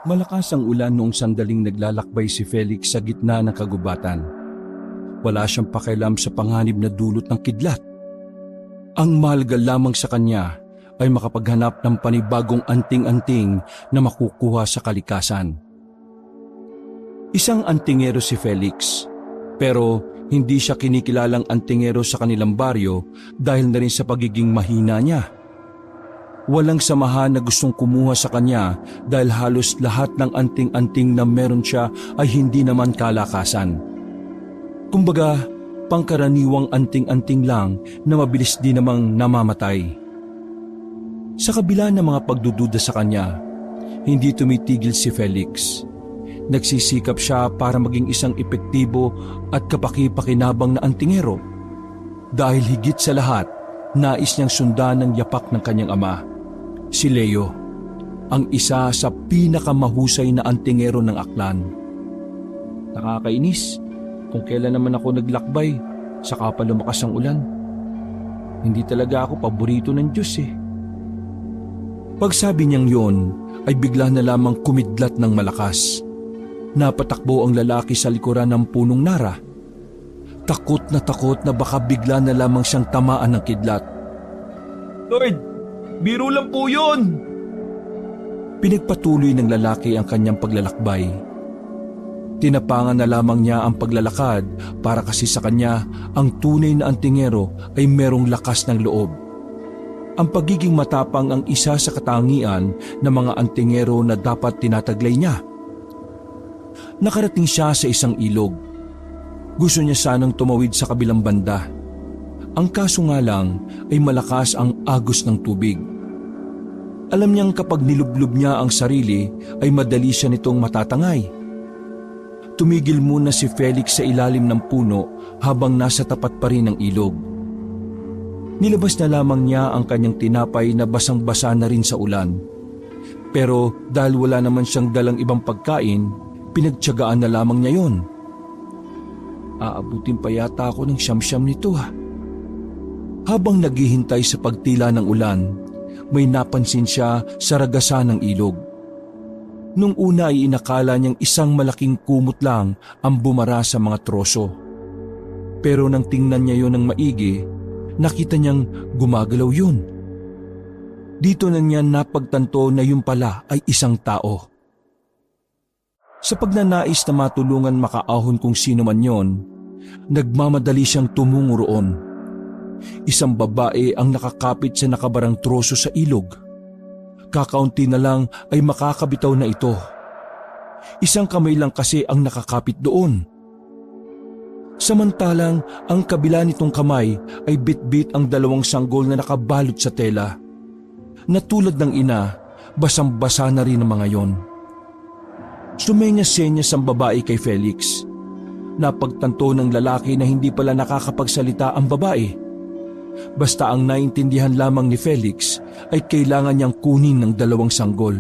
Malakas ang ulan noong sandaling naglalakbay si Felix sa gitna ng kagubatan. Wala siyang pakialam sa panganib na dulot ng kidlat. Ang mahalaga lamang sa kanya ay makapaghanap ng panibagong anting-anting na makukuha sa kalikasan. Isang antingero si Felix, pero hindi siya kinikilalang antingero sa kanilang baryo dahil na rin sa pagiging mahina niya. Walang samahan na gustong kumuha sa kanya dahil halos lahat ng anting-anting na meron siya ay hindi naman kalakasan. Kumbaga, pangkaraniwang anting-anting lang na mabilis din namang namamatay. Sa kabila ng mga pagdududa sa kanya, hindi tumitigil si Felix. Nagsisikap siya para maging isang epektibo at kapaki-pakinabang na antingero. Dahil higit sa lahat, nais niyang sundan ng yapak ng kanyang ama, si Leo, ang isa sa pinakamahusay na antingero ng aklan. Nakakainis, kung kailan naman ako naglakbay, saka pa lumakas ang ulan. Hindi talaga ako paborito ng Diyos eh. Pagsabi niyang yon, ay bigla na lamang kumidlat ng malakas. Napatakbo ang lalaki sa likuran ng punong nara. Takot na baka bigla na lamang siyang tamaan ng kidlat. Lord, biro lang po yun! Pinagpatuloy ng lalaki ang kanyang paglalakbay. Tinapangan na lamang niya ang paglalakad para kasi sa kanya ang tunay na antingero ay merong lakas ng loob. Ang pagiging matapang ang isa sa katangian ng mga antingero na dapat tinataglay niya. Nakarating siya sa isang ilog. Gusto niya sanang tumawid sa kabilang banda. Ang kaso nga lang ay malakas ang agos ng tubig. Alam niyang kapag nilublob niya ang sarili ay madali siya nitong matatangay. Tumigil muna si Felix sa ilalim ng puno habang nasa tapat pa rin ng ilog. Nilabas na lamang niya ang kanyang tinapay na basang-basa na rin sa ulan. Pero dahil wala naman siyang dalang ibang pagkain, pinagtiyagaan na lamang niya yon. Aabutin pa yata ako ng siyam-siyam nito ha. Habang naghihintay sa pagtila ng ulan, may napansin siya sa ragasan ng ilog. Nung una ay inakala niyang isang malaking kumot lang ang bumara sa mga troso. Pero nang tingnan niya yon ng maigi, nakita niyang gumagalaw yun. Dito na niya napagtanto na yun pala ay isang tao. Sa pagnanais na matulungan makaahon kung sino man yon, nagmamadali siyang tumungo roon. Isang babae ang nakakapit sa nakabarang troso sa ilog. Kakaunti na lang ay makakabitaw na ito. Isang kamay lang kasi ang nakakapit doon. Samantalang ang kabila nitong kamay ay bit-bit ang dalawang sanggol na nakabalot sa tela. Natulad ng ina, basang-basa na rin ang mga yon. Sumenya-senyas ang babae kay Felix. Napagtanto ng lalaki na hindi pala nakakapagsalita ang babae. Basta ang naintindihan lamang ni Felix ay kailangan niyang kunin ng dalawang sanggol.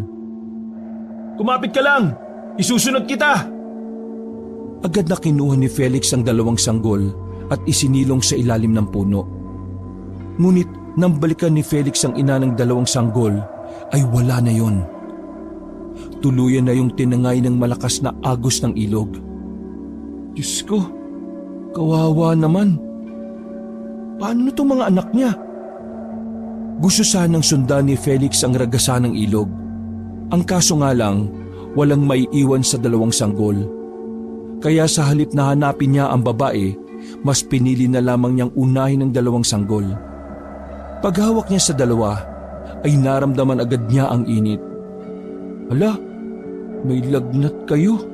Kumapit ka lang! Isusunod kita! Agad na kinuha ni Felix ang dalawang sanggol at isinilong sa ilalim ng puno. Ngunit nang balikan ni Felix ang ina ng dalawang sanggol ay wala na yon. Tuluyan na yung tinangay ng malakas na agos ng ilog. Diyos ko, kawawa naman. Paano itong mga anak niya? Gusto sanang sundan ni Felix ang ragasan ng ilog. Ang kaso nga lang, walang maiiwan sa dalawang sanggol. Kaya sa halip na hanapin niya ang babae, mas pinili na lamang niyang unahin ang dalawang sanggol. Paghawak niya sa dalawa, ay naramdaman agad niya ang init. Hala, may lagnat kayo.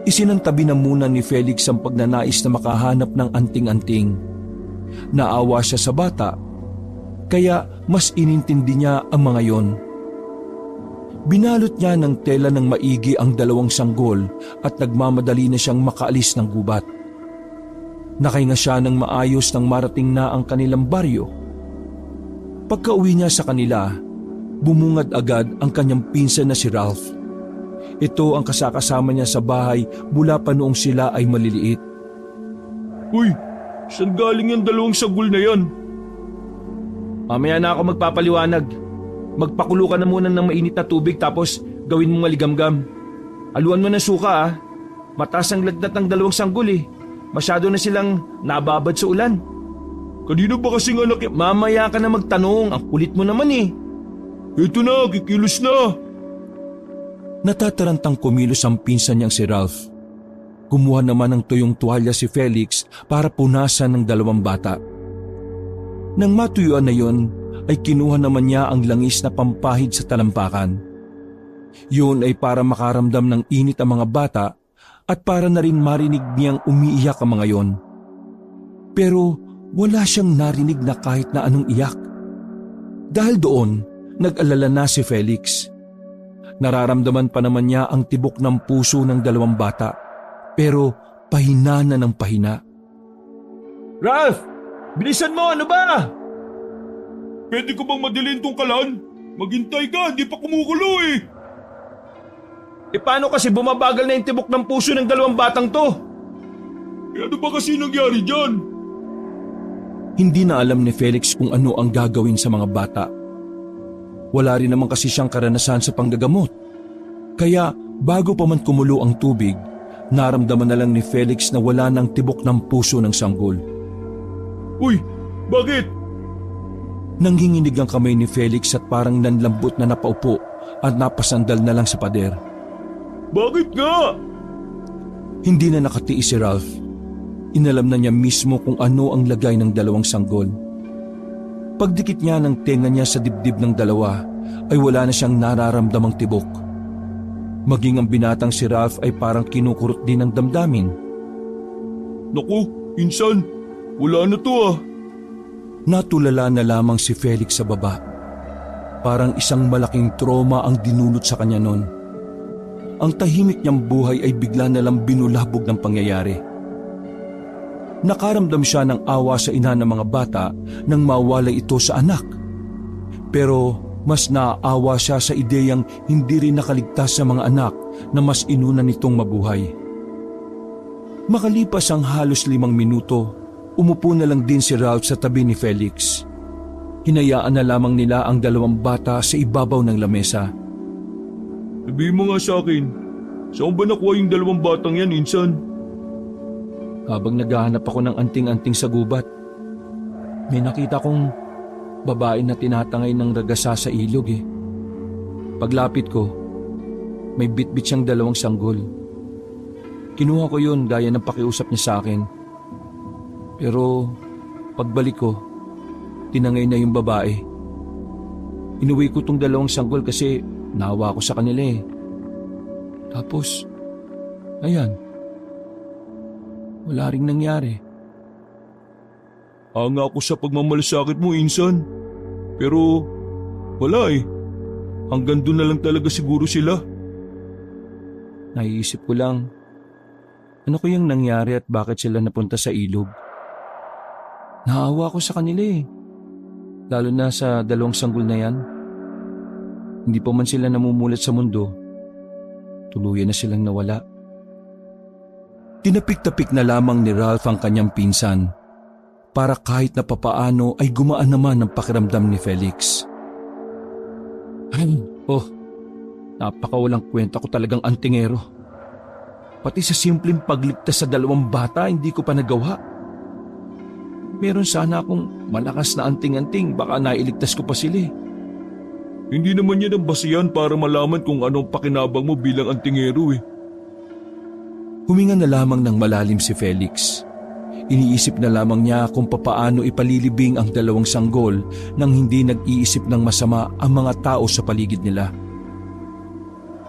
Isinantabi na muna ni Felix ang pagnanais na makahanap ng anting-anting. Naawa siya sa bata, kaya mas inintindi niya ang mga yon. Binalot niya ng tela ng maigi ang dalawang sanggol at nagmamadali na siyang makaalis ng gubat. Nakahinga siya ng maayos nang marating na ang kanilang baryo. Pagka-uwi niya sa kanila, bumungad agad ang kanyang pinsan na si Ralph. Ito ang kasakasama niya sa bahay mula pa noong sila ay maliliit. Uy, saan galing yung dalawang sanggol na yan? Mamaya na ako magpapaliwanag. Magpakulo ka na muna ng mainit na tubig tapos gawin mong maligamgam. Aluan mo ng suka ah. Mataas ang lagnat ng dalawang sanggol eh. Masyado na silang nababad sa ulan. Kanina ba kasing anak Mamaya ka na magtanong, ang kulit mo naman eh. Ito na, kikilos na. Natatarantang kumilos ang pinsan niyang si Ralph. Kumuha naman ng tuyong tuwalya si Felix para punasan ng dalawang bata. Nang matuyuan na yon, ay kinuha naman niya ang langis na pampahid sa talampakan. Yun ay para makaramdam ng init ang mga bata at para na rin marinig niyang umiiyak ang mga yon. Pero wala siyang narinig na kahit na anong iyak. Dahil doon, nag-alala na si Felix. Nararamdaman pa naman niya ang tibok ng puso ng dalawang bata, pero pahina na ng pahina. Ralph! Bilisan mo, ano ba? Pwede ko bang madalhin tong kalan? Maghintay ka, di pa kumukulo eh. Paano kasi bumabagal na yung tibok ng puso ng dalawang batang to? Ano ba kasi nangyari dyan? Hindi na alam ni Felix kung ano ang gagawin sa mga bata. Wala rin naman kasi siyang karanasan sa panggagamot. Kaya bago pa man kumulo ang tubig, naramdaman na lang ni Felix na wala ng tibok ng puso ng sanggol. Uy, bakit? Nanghinginig ang kamay ni Felix at parang nanlambot na napaupo at napasandal na lang sa pader. Bakit nga? Hindi na nakatiis si Ralph. Inalam na niya mismo kung ano ang lagay ng dalawang sanggol. Pagdikit niya ng tenga niya sa dibdib ng dalawa ay wala na siyang nararamdamang tibok. Maging ang binatang si Ralph ay parang kinukurot din ng damdamin. Naku, insan, wala na to ah. Natulala na lamang si Felix sa baba. Parang isang malaking trauma ang dinulot sa kanya noon. Ang tahimik niyang buhay ay bigla na lang binulabog ng pangyayari. Nakaramdam siya ng awa sa ina ng mga bata nang mawalay ito sa anak. Pero mas naaawa siya sa ideyang hindi rin nakaligtas sa mga anak na mas inuna nitong mabuhay. Makalipas ang halos 5 minuto, umupo na lang din si Ralph sa tabi ni Felix. Hinayaan na lamang nila ang dalawang bata sa ibabaw ng lamesa. Sabihin mo nga sa akin, saan ba nakuha yung dalawang batang yan, insan? Habang naghahanap ako ng anting-anting sa gubat, may nakita kong babae na tinatangay ng ragasa sa ilog eh. Paglapit ko, may bitbit siyang dalawang sanggol. Kinuha ko yun gaya ng pakiusap niya sa akin. Pero pagbalik ko, tinangay na yung babae. Inuwi ko tong dalawang sanggol kasi naawa ko sa kanila eh. Tapos, ayan, wala ring nangyari. Hanga ako sa pagmamalasakit mo, insan. Pero wala eh. Hanggang doon na lang talaga siguro sila. Naiisip ko lang, ano kayang nangyari at bakit sila napunta sa ilog? Naawa ko sa kanila eh. Lalo na sa dalawang sanggol na yan. Hindi pa man sila namumulat sa mundo, tuluyan na silang nawala. Tinapik-tapik na lamang ni Ralph ang kanyang pinsan para kahit na papaano ay gumaan naman ang pakiramdam ni Felix. Ay, napakawalang kwenta ko talagang antingero. Pati sa simpleng pagligtas sa dalawang bata hindi ko pa nagawa. Meron sana akong malakas na anting-anting, baka nailigtas ko pa sila eh. Hindi naman yan ang basihan para malaman kung anong pakinabang mo bilang antingero eh. Huminga na lamang ng malalim si Felix. Iniisip na lamang niya kung papaano ipalilibing ang dalawang sanggol nang hindi nag-iisip ng masama ang mga tao sa paligid nila.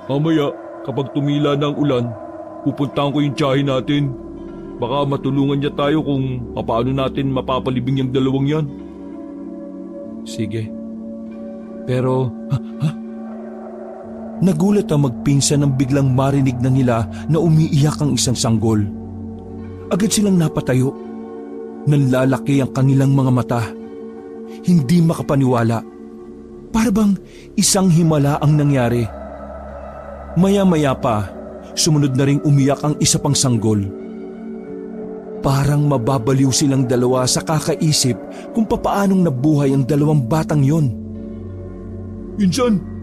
Mamaya, kapag tumila na ang ulan, pupuntahan ko yung tiyahin natin. Baka matulungan niya tayo kung paano natin mapapalibing yung dalawang yan. Sige. Pero, Nagulat ang magpinsan nang biglang marinig na nila na umiiyak ang isang sanggol. Agad silang napatayo. Nanlalaki ang kanilang mga mata. Hindi makapaniwala. Para bang isang himala ang nangyari. Maya-maya pa, sumunod na ring umiyak ang isa pang sanggol. Parang mababaliw silang dalawa sa kakaisip kung papaanong nabuhay ang dalawang batang yon. Insan,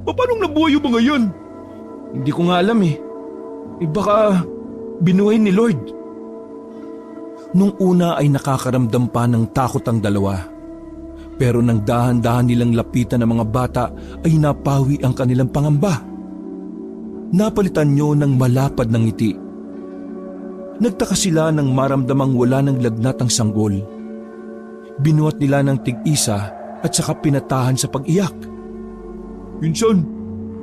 Paano nabuhay yung mga yan? Hindi ko nga alam eh. Baka binuhay ni Lord. Nung una ay nakakaramdam pa ng takot ang dalawa. Pero nang dahan-dahan nilang lapitan ng mga bata ay napawi ang kanilang pangamba. Napalitan niyo ng malapad ng ngiti. Nagtaka sila nang maramdamang wala ng lagnat ang sanggol. Binuhat nila ng tig-isa at saka pinatahan sa pag-iyak. Minsan,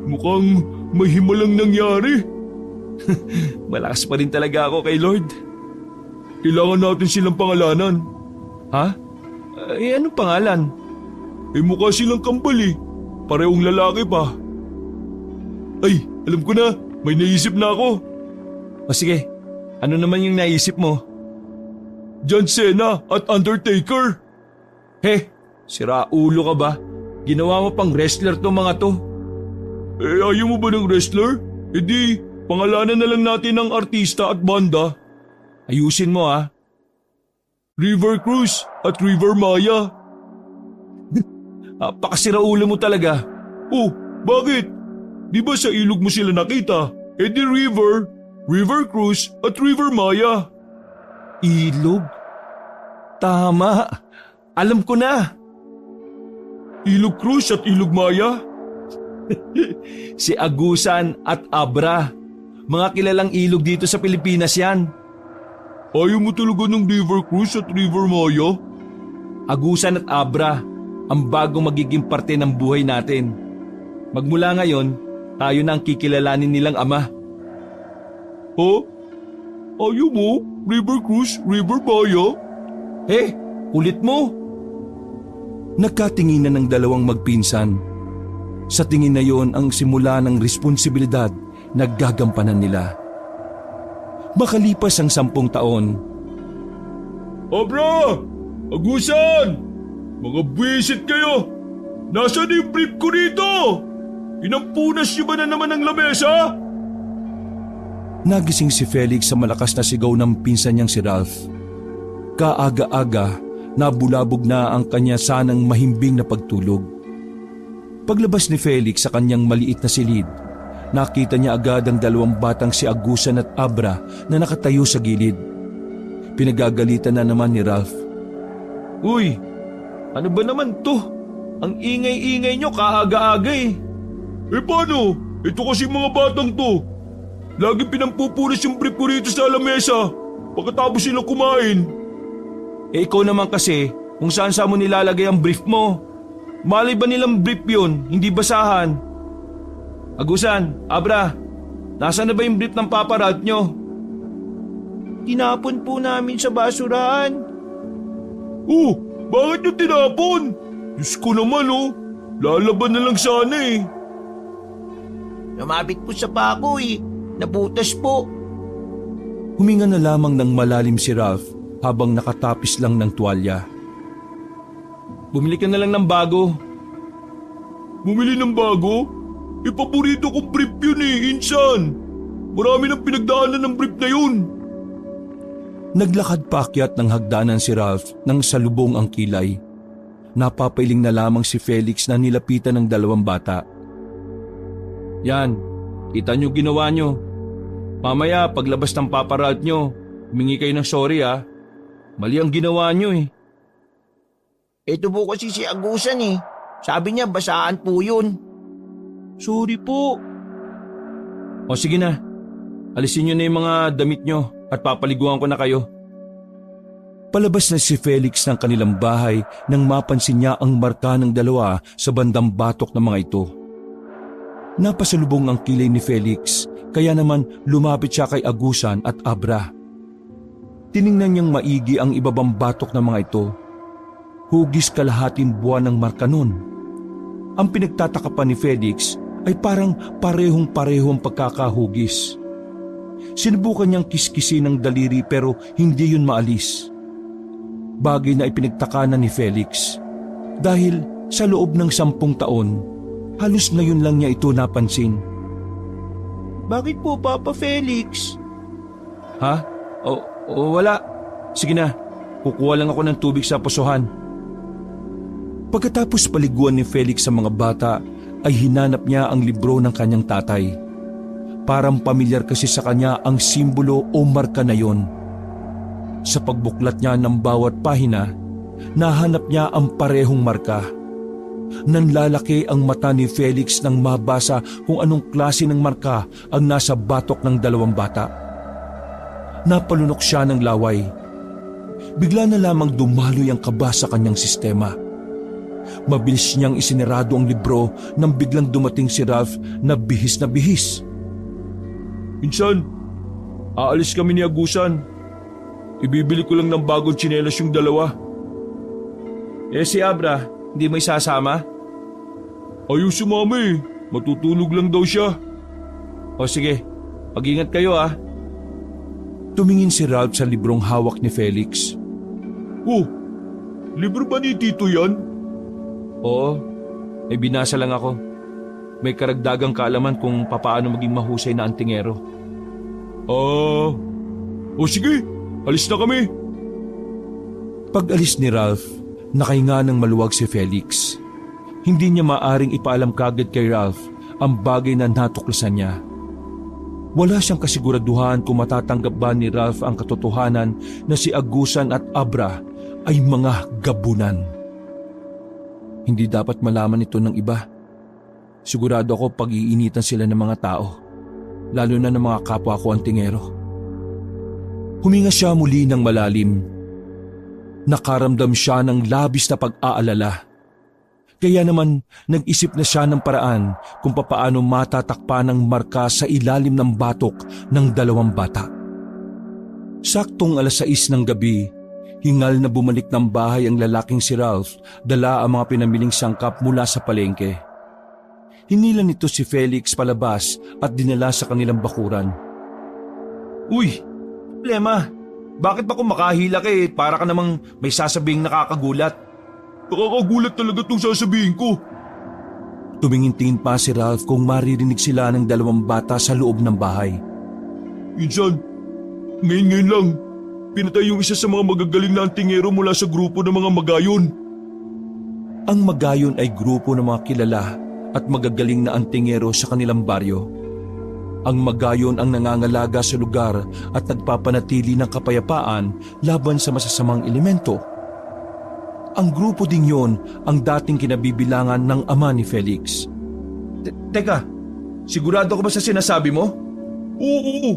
mukhang may himalang nangyari. Malakas pa rin talaga ako kay Lord. Kailangan natin silang pangalanan. Ha? Anong pangalan? Mukha silang kambal eh. Parehong lalaki pa. Ay, alam ko na. May naisip na ako. O sige, ano naman yung naisip mo? John Cena at Undertaker. Sira ulo ka ba? Ginawa mo pang wrestler to mga to. Ayaw mo ba ng wrestler? Di, pangalanan na lang natin ng artista at banda. Ayusin mo ha. River Cruz at River Maya. Pakasira ulo mo talaga. Oh, bakit? Di ba sa ilog mo sila nakita? Di River Cruz at River Maya. Ilog? Tama. Alam ko na. Ilog Cruz at Ilog Maya? Si Agusan at Abra. Mga kilalang ilog dito sa Pilipinas yan. Ayaw mo talaga ng River Cruz at River Maya? Agusan at Abra ang bagong magiging parte ng buhay natin. Magmula ngayon, tayo na ang kikilalanin nilang ama. Ayaw mo? River Cruz, River Maya? Kulit mo. Nagkatinginan ng dalawang magpinsan. Sa tingin na yon ang simula ng responsibilidad na gagampanan nila. Makalipas ang 10 taon. Abra! Agusan! Mga buwisit kayo! Nasaan yung brief ko rito? Inampunas niyo ba na naman ang lamesa? Nagising si Felix sa malakas na sigaw ng pinsan niyang si Ralph. Kaaga-aga, nabulabog na ang kanya sanang mahimbing na pagtulog. Paglabas ni Felix sa kanyang maliit na silid, nakita niya agad ang dalawang batang si Agusan at Abra na nakatayo sa gilid. Pinagagalitan na naman ni Ralph. Uy, ano ba naman to? Ang ingay-ingay nyo kaaga-aga eh. Paano? Ito kasi mga batang to. Lagi pinampupunas yung brief ko rito sa lamesa pagkatapos silang kumain. Ikaw naman kasi kung saan-saan mo nilalagay ang brief mo. Malay ba nilang brief yun, hindi basahan? Agusan, Abra, nasaan na ba yung brief ng paparat nyo? Tinapon po namin sa basurahan. Oh, bakit nyo tinapon? Diyos ko naman lalaban na lang sana eh. Lumapit po sa pako eh, nabutas po. Huminga na lamang ng malalim si Ralph habang nakatapis lang ng tuwalya. Bumili ka na lang ng bago. Bumili ng bago? Paborito kong brief yun eh, insan. Marami nang pinagdaanan ng brief na yun. Naglakad paakyat ng hagdanan si Ralph nang salubong ang kilay. Napapailing na lamang si Felix na nilapitan ng dalawang bata. Yan, kita nyo ginawa nyo. Mamaya paglabas ng paparat nyo, humingi kayo ng sorry ah. Mali ang ginawa nyo eh. Ito po kasi si Agusan eh. Sabi niya basaan po yun. Sorry po. O sige na, alisin nyo na yung mga damit nyo at papaliguan ko na kayo. Palabas na si Felix ng kanilang bahay nang mapansin niya ang marka ng dalawa sa bandang batok ng mga ito. Napasalubong ang kilay ni Felix, kaya naman lumapit siya kay Agusan at Abra. Tiningnan niyang maigi ang ibabang batok ng mga ito. Hugis kalahating buwan ng marka nun. Ang pinagtataka pa ni Felix ay parang parehong-pareho ang pagkakahugis. Sinubukan niyang kiskisin ng daliri pero hindi yun maalis. Bagay na ipinagtaka na ni Felix dahil sa loob ng 10 taon, halos ngayon lang niya ito napansin. Bakit po, Papa Felix? Ha? Wala. Sige na, kukuha lang ako ng tubig sa pusuhan. Pagkatapos paliguan ni Felix sa mga bata, ay hinanap niya ang libro ng kanyang tatay. Parang pamilyar kasi sa kanya ang simbolo o marka na yon. Sa pagbuklat niya ng bawat pahina, nahanap niya ang parehong marka. Nanlalaki ang mata ni Felix nang mabasa kung anong klase ng marka ang nasa batok ng dalawang bata. Napalunok siya ng laway. Bigla na lamang dumaloy ang kaba sa kanyang sistema. Mabilis niyang isinarado ang libro nang biglang dumating si Ralph na bihis na bihis. Insan, aalis kami ni Agusan. Ibibili ko lang ng bagong tsinelas yung dalawa. Si Abra, hindi mo isasama? Ayaw sumama eh. Matutulog lang daw siya. O sige, mag-ingat kayo ah. Tumingin si Ralph sa librong hawak ni Felix. Oh, libro ba ni Tito yan? Oo, may binasa lang ako. May karagdagang kaalaman kung papaano maging mahusay na antingero. O sige, alis na kami. Pag-alis ni Ralph, nakahinga ng maluwag si Felix. Hindi niya maaring ipaalam kagad kay Ralph ang bagay na natuklasan niya. Wala siyang kasiguraduhan kung matatanggap ba ni Ralph ang katotohanan na si Agusan at Abra ay mga gabunan. Hindi dapat malaman ito ng iba. Sigurado ako pag-iinitan sila ng mga tao, lalo na ng mga kapwa ko antingero. Huminga siya muli ng malalim. Nakaramdam siya ng labis na pag-aalala. Kaya naman nag-isip na siya ng paraan kung papaano matatakpan ang marka sa ilalim ng batok ng dalawang bata. Saktong 6:00 ng gabi, hingal na bumalik ng bahay ang lalaking si Ralph, dala ang mga pinamiling sangkap mula sa palengke. Hinilan nito si Felix palabas at dinala sa kanilang bakuran. Uy, problema. Bakit ba kung makahila para ka namang may sasabing nakakagulat? Nakakagulat talaga itong sasabihin ko. Tumingin-tingin pa si Ralph kung maririnig sila ng dalawang bata sa loob ng bahay. Insan, ngayon lang, pinatay yung isa sa mga magagaling na antingero mula sa grupo ng mga magayon. Ang magayon ay grupo ng mga kilala at magagaling na antingero sa kanilang baryo. Ang magayon ang nangangalaga sa lugar at nagpapanatili ng kapayapaan laban sa masasamang elemento. Ang grupo ding yon ang dating kinabibilangan ng ama ni Felix. Teka, sigurado ka ba sa sinasabi mo? Oo,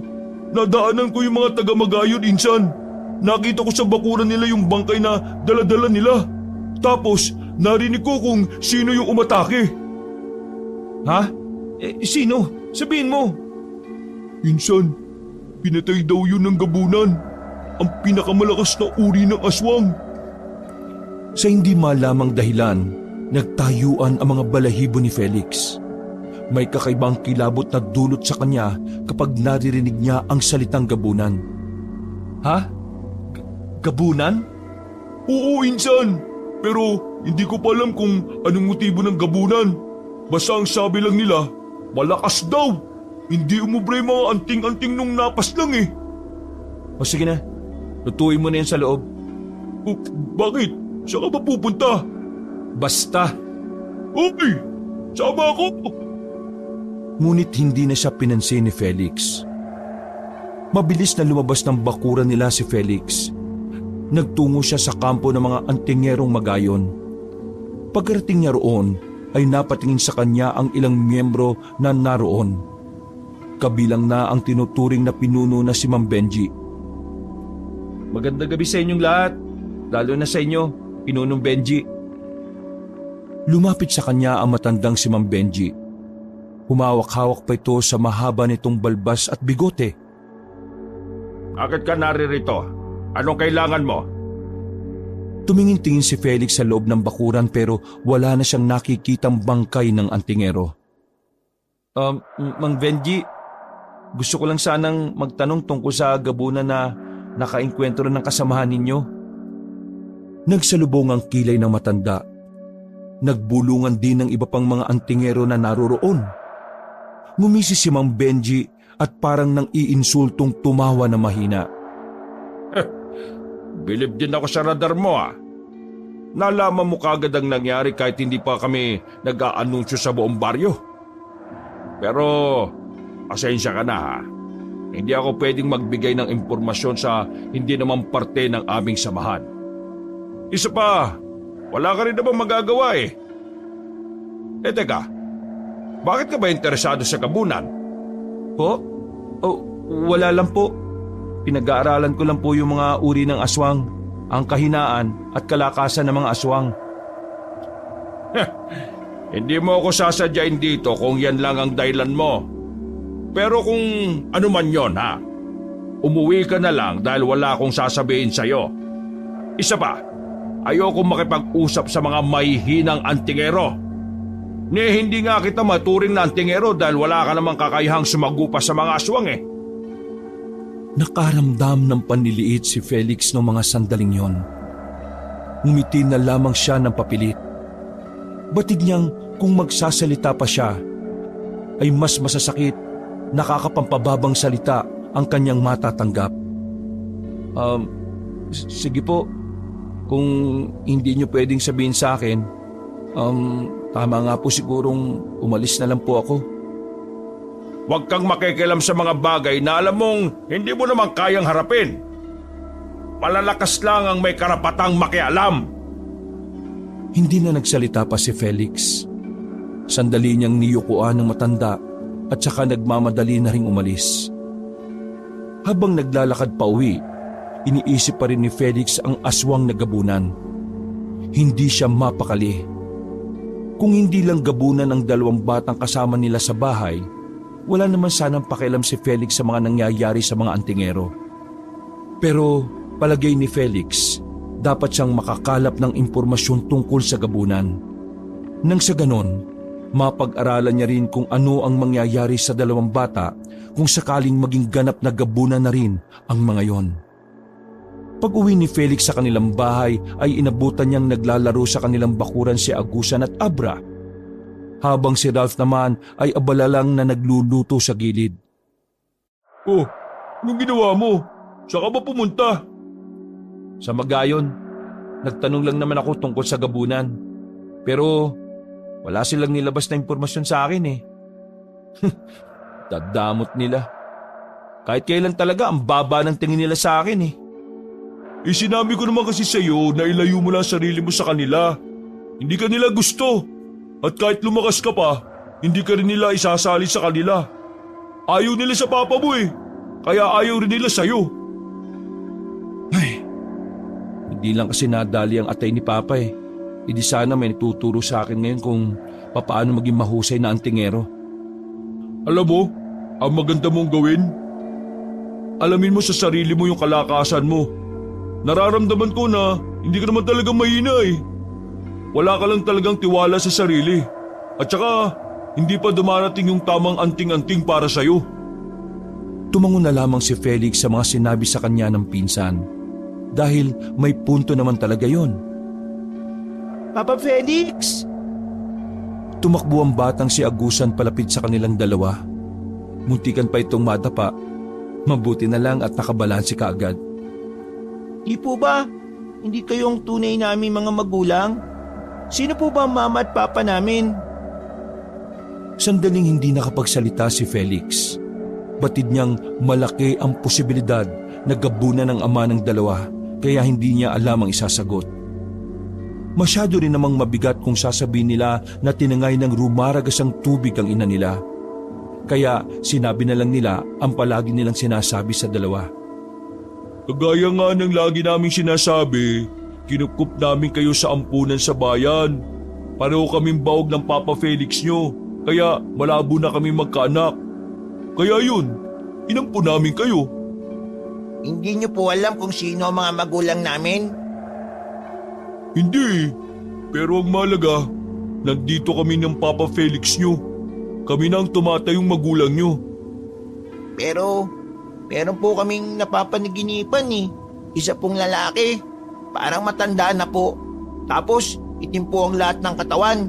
nadaanan ko yung mga taga-magayon, Insan. Nakita ko sa bakuran nila yung bangkay na dala-dala nila. Tapos, narinig ko kung sino yung umatake. Ha? Sino? Sabihin mo. Insan, pinatay daw yun ng gabunan. Ang pinakamalakas na uri ng aswang. Sa hindi malamang dahilan, nagtayuan ang mga balahibo ni Felix. May kakaibang kilabot na dulot sa kanya kapag naririnig niya ang salitang gabunan. Ha? Gabunan? Oo, Insan. Pero hindi ko pa alam kung anong motibo ng gabunan. Basta ang sabi lang nila, malakas daw. Hindi umubra yung mga anting-anting nung napas lang eh. O sige na, lutuin mo na yan sa loob. Bakit? Saan ka ba pupunta? Basta. Okay, sama ako. Ngunit hindi na siya pinansin ni Felix. Mabilis na lumabas ng bakuran nila si Felix. Nagtungo siya sa kampo ng mga antingerong magayon. Pagkarating niya roon, ay napatingin sa kanya ang ilang miyembro na naroon. Kabilang na ang tinuturing na pinuno na si Mang Benji. Magandang gabi sa inyong lahat, lalo na sa inyo, Pinunong Benji. Lumapit sa kanya ang matandang si Mang Benji. Humawak-hawak pa ito sa mahaba nitong balbas at bigote. Bakit ka naririto? Anong kailangan mo? Tumingin-tingin si Felix sa loob ng bakuran pero wala na siyang nakikitang bangkay ng antingero. Mang Benji, gusto ko lang sanang magtanong tungkol sa gabunan na nakainkwentro ng kasamahan ninyo. Nagsalubong ang kilay ng matanda. Nagbulungan din ng iba pang mga antingero na naroroon. Ngumisi si Mang Benji at parang nang iinsultong tumawa na mahina. Bilib din ako sa radar mo ah. nalaman mo kagad ang nangyari kahit hindi pa kami nag-aanunsyo sa buong baryo. Pero, pasensya ka na ha. Hindi ako pwedeng magbigay ng impormasyon sa hindi naman parte ng aming samahan. Isa pa, wala ka rin naman magagawa eh. Teka, bakit ka ba interesado sa gabunan? Po? Oh, wala lang po. Pinag-aaralan ko lang po yung mga uri ng aswang, ang kahinaan at kalakasan ng mga aswang. Hindi mo ako sasadyain dito kung yan lang ang dahilan mo. Pero kung ano man yon ha, umuwi ka na lang dahil wala akong sasabihin sa'yo. Isa pa, ayoko makipag-usap sa mga mahihinang antingero. Hindi nga kita maturing na antingero dahil wala ka namang kakayahang sumagupa sa mga aswang eh. Nakaramdam ng panliliit si Felix noong mga sandaling yon. Ngumiti na lamang siya ng papilit. Batid niyang kung magsasalita pa siya, ay mas masasakit, nakakapampababang salita ang kanyang matatanggap. Sige po, kung hindi niyo pwedeng sabihin sa akin, tama nga po sigurong umalis na lang po ako. Huwag kang makikialam sa mga bagay na alam mong hindi mo naman kayang harapin. Malalakas lang ang may karapatang makialam. Hindi na nagsalita pa si Felix. Sandali niyang niyukuan ng matanda at saka nagmamadali na ring umalis. Habang naglalakad pa uwi, iniisip pa rin ni Felix ang aswang na gabunan. Hindi siya mapakali. Kung hindi lang gabunan ang dalawang batang kasama nila sa bahay, wala naman sanang pakialam si Felix sa mga nangyayari sa mga antingero. Pero palagay ni Felix, dapat siyang makakalap ng impormasyon tungkol sa gabunan. Nang sa ganon, mapag-aralan niya rin kung ano ang mangyayari sa dalawang bata kung sakaling maging ganap na gabunan na rin ang mga yon. Pag-uwi ni Felix sa kanilang bahay ay inabutan niyang naglalaro sa kanilang bakuran si Agusan at Abra, habang si Ralph naman ay abala lang na nagluluto sa gilid. Oh, anong ginawa mo? Saan ka ba pumunta? Sa Magayon, nagtanong lang naman ako tungkol sa gabunan. Pero wala silang nilabas na impormasyon sa akin eh. Dadamot nila. Kahit kailan talaga ang baba ng tingin nila sa akin eh. Sinabi ko naman kasi sa'yo na ilayo mo lang sarili mo sa kanila. Hindi ka nila gusto. At kahit lumakas ka pa, hindi ka rin nila isasali sa kanila. Ayaw nila sa papa mo eh. Kaya ayaw rin nila sa'yo. Ay, hindi lang kasi nadali ang atay ni Papa eh. Hindi sana may nagtuturo sa akin ngayon kung papaano maging mahusay na antingero. Alam mo, ang maganda mong gawin, alamin mo sa sarili mo yung kalakasan mo. Nararamdaman ko na hindi ka naman talagang mahina eh. Wala ka lang talagang tiwala sa sarili. At saka, hindi pa dumarating yung tamang anting-anting para sa'yo. Tumango na lamang si Felix sa mga sinabi sa kanya ng pinsan. Dahil may punto naman talaga yon. Papa Felix! Tumakbo ang batang si Agusan palapit sa kanilang dalawa. Muntikan pa itong madapa. Mabuti na lang at nakabalansi kaagad. Di po ba? Hindi kayong tunay namin mga magulang? Sino po ba ang mama at papa namin? Sandaling hindi nakapagsalita si Felix. Batid niyang malaki ang posibilidad na gabunan ng ama ng dalawa, kaya hindi niya alam ang isasagot. Masyado rin namang mabigat kung sasabihin nila na tinangay ng rumaragas ang tubig ang ina nila. Kaya sinabi na lang nila ang palagi nilang sinasabi sa dalawa. Kagaya nga ng lagi naming sinasabi, kinukup namin kayo sa ampunan sa bayan. Pareho kaming baog ng Papa Felix nyo, kaya malabo na kami magkaanak. Kaya yun, inampo namin kayo. Hindi niyo po alam kung sino ang mga magulang namin? Hindi, pero ang malaga, nandito kami ng Papa Felix nyo. Kami na ang tumatayong magulang nyo. Pero, meron po kaming napapanaginipan eh. Isa pong lalaki, parang matanda na po. Tapos, itim po ang lahat ng katawan.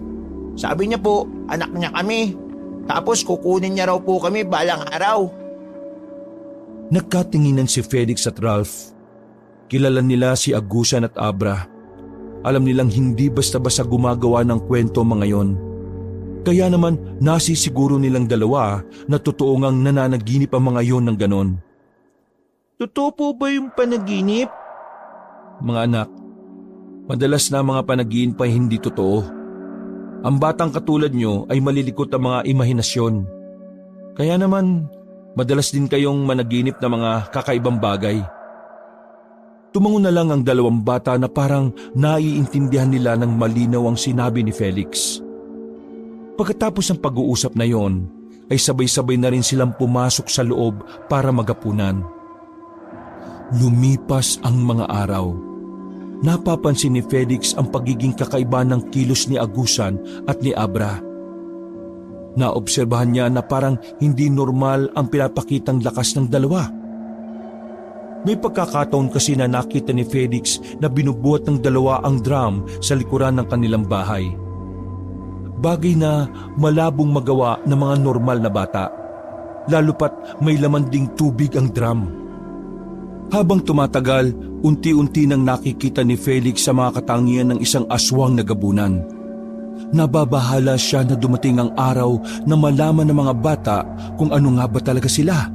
Sabi niya po, anak niya kami. Tapos kukunin niya raw po kami balang araw. Nagkatinginan si Felix at Ralph. Kilala nila si Agusan at Abra. alam nilang hindi basta-basta gumagawa ng kwento mga yon. Kaya naman nasisiguro nilang dalawa na totoo ngang nananaginip ang mga yon ng ganon. Totoo po ba yung panaginip? Mga anak, madalas na mga panaginip ay hindi totoo. Ang batang katulad nyo ay malilikot ang mga imahinasyon. Kaya naman, madalas din kayong managinip ng mga kakaibang bagay. Tumango na lang ang dalawang bata na parang naiintindihan nila ng malinaw ang sinabi ni Felix. Pagkatapos ng pag-uusap na yon, ay sabay-sabay na rin silang pumasok sa loob para magapunan. Lumipas ang mga araw. Napapansin ni Felix ang pagiging kakaiba ng kilos ni Agusan at ni Abra. Naobserbahan niya na parang hindi normal ang pinapakitang lakas ng dalawa. May pagkakataon kasi na nakita ni Felix na binubuhat ng dalawa ang drum sa likuran ng kanilang bahay. Bagay na malabong magawa ng mga normal na bata, lalo pat may laman ding tubig ang drum. Habang tumatagal, unti-unti nang nakikita ni Felix sa mga katangian ng isang aswang na gabunan. Nababahala siya na dumating ang araw na malaman ng mga bata kung ano nga ba talaga sila.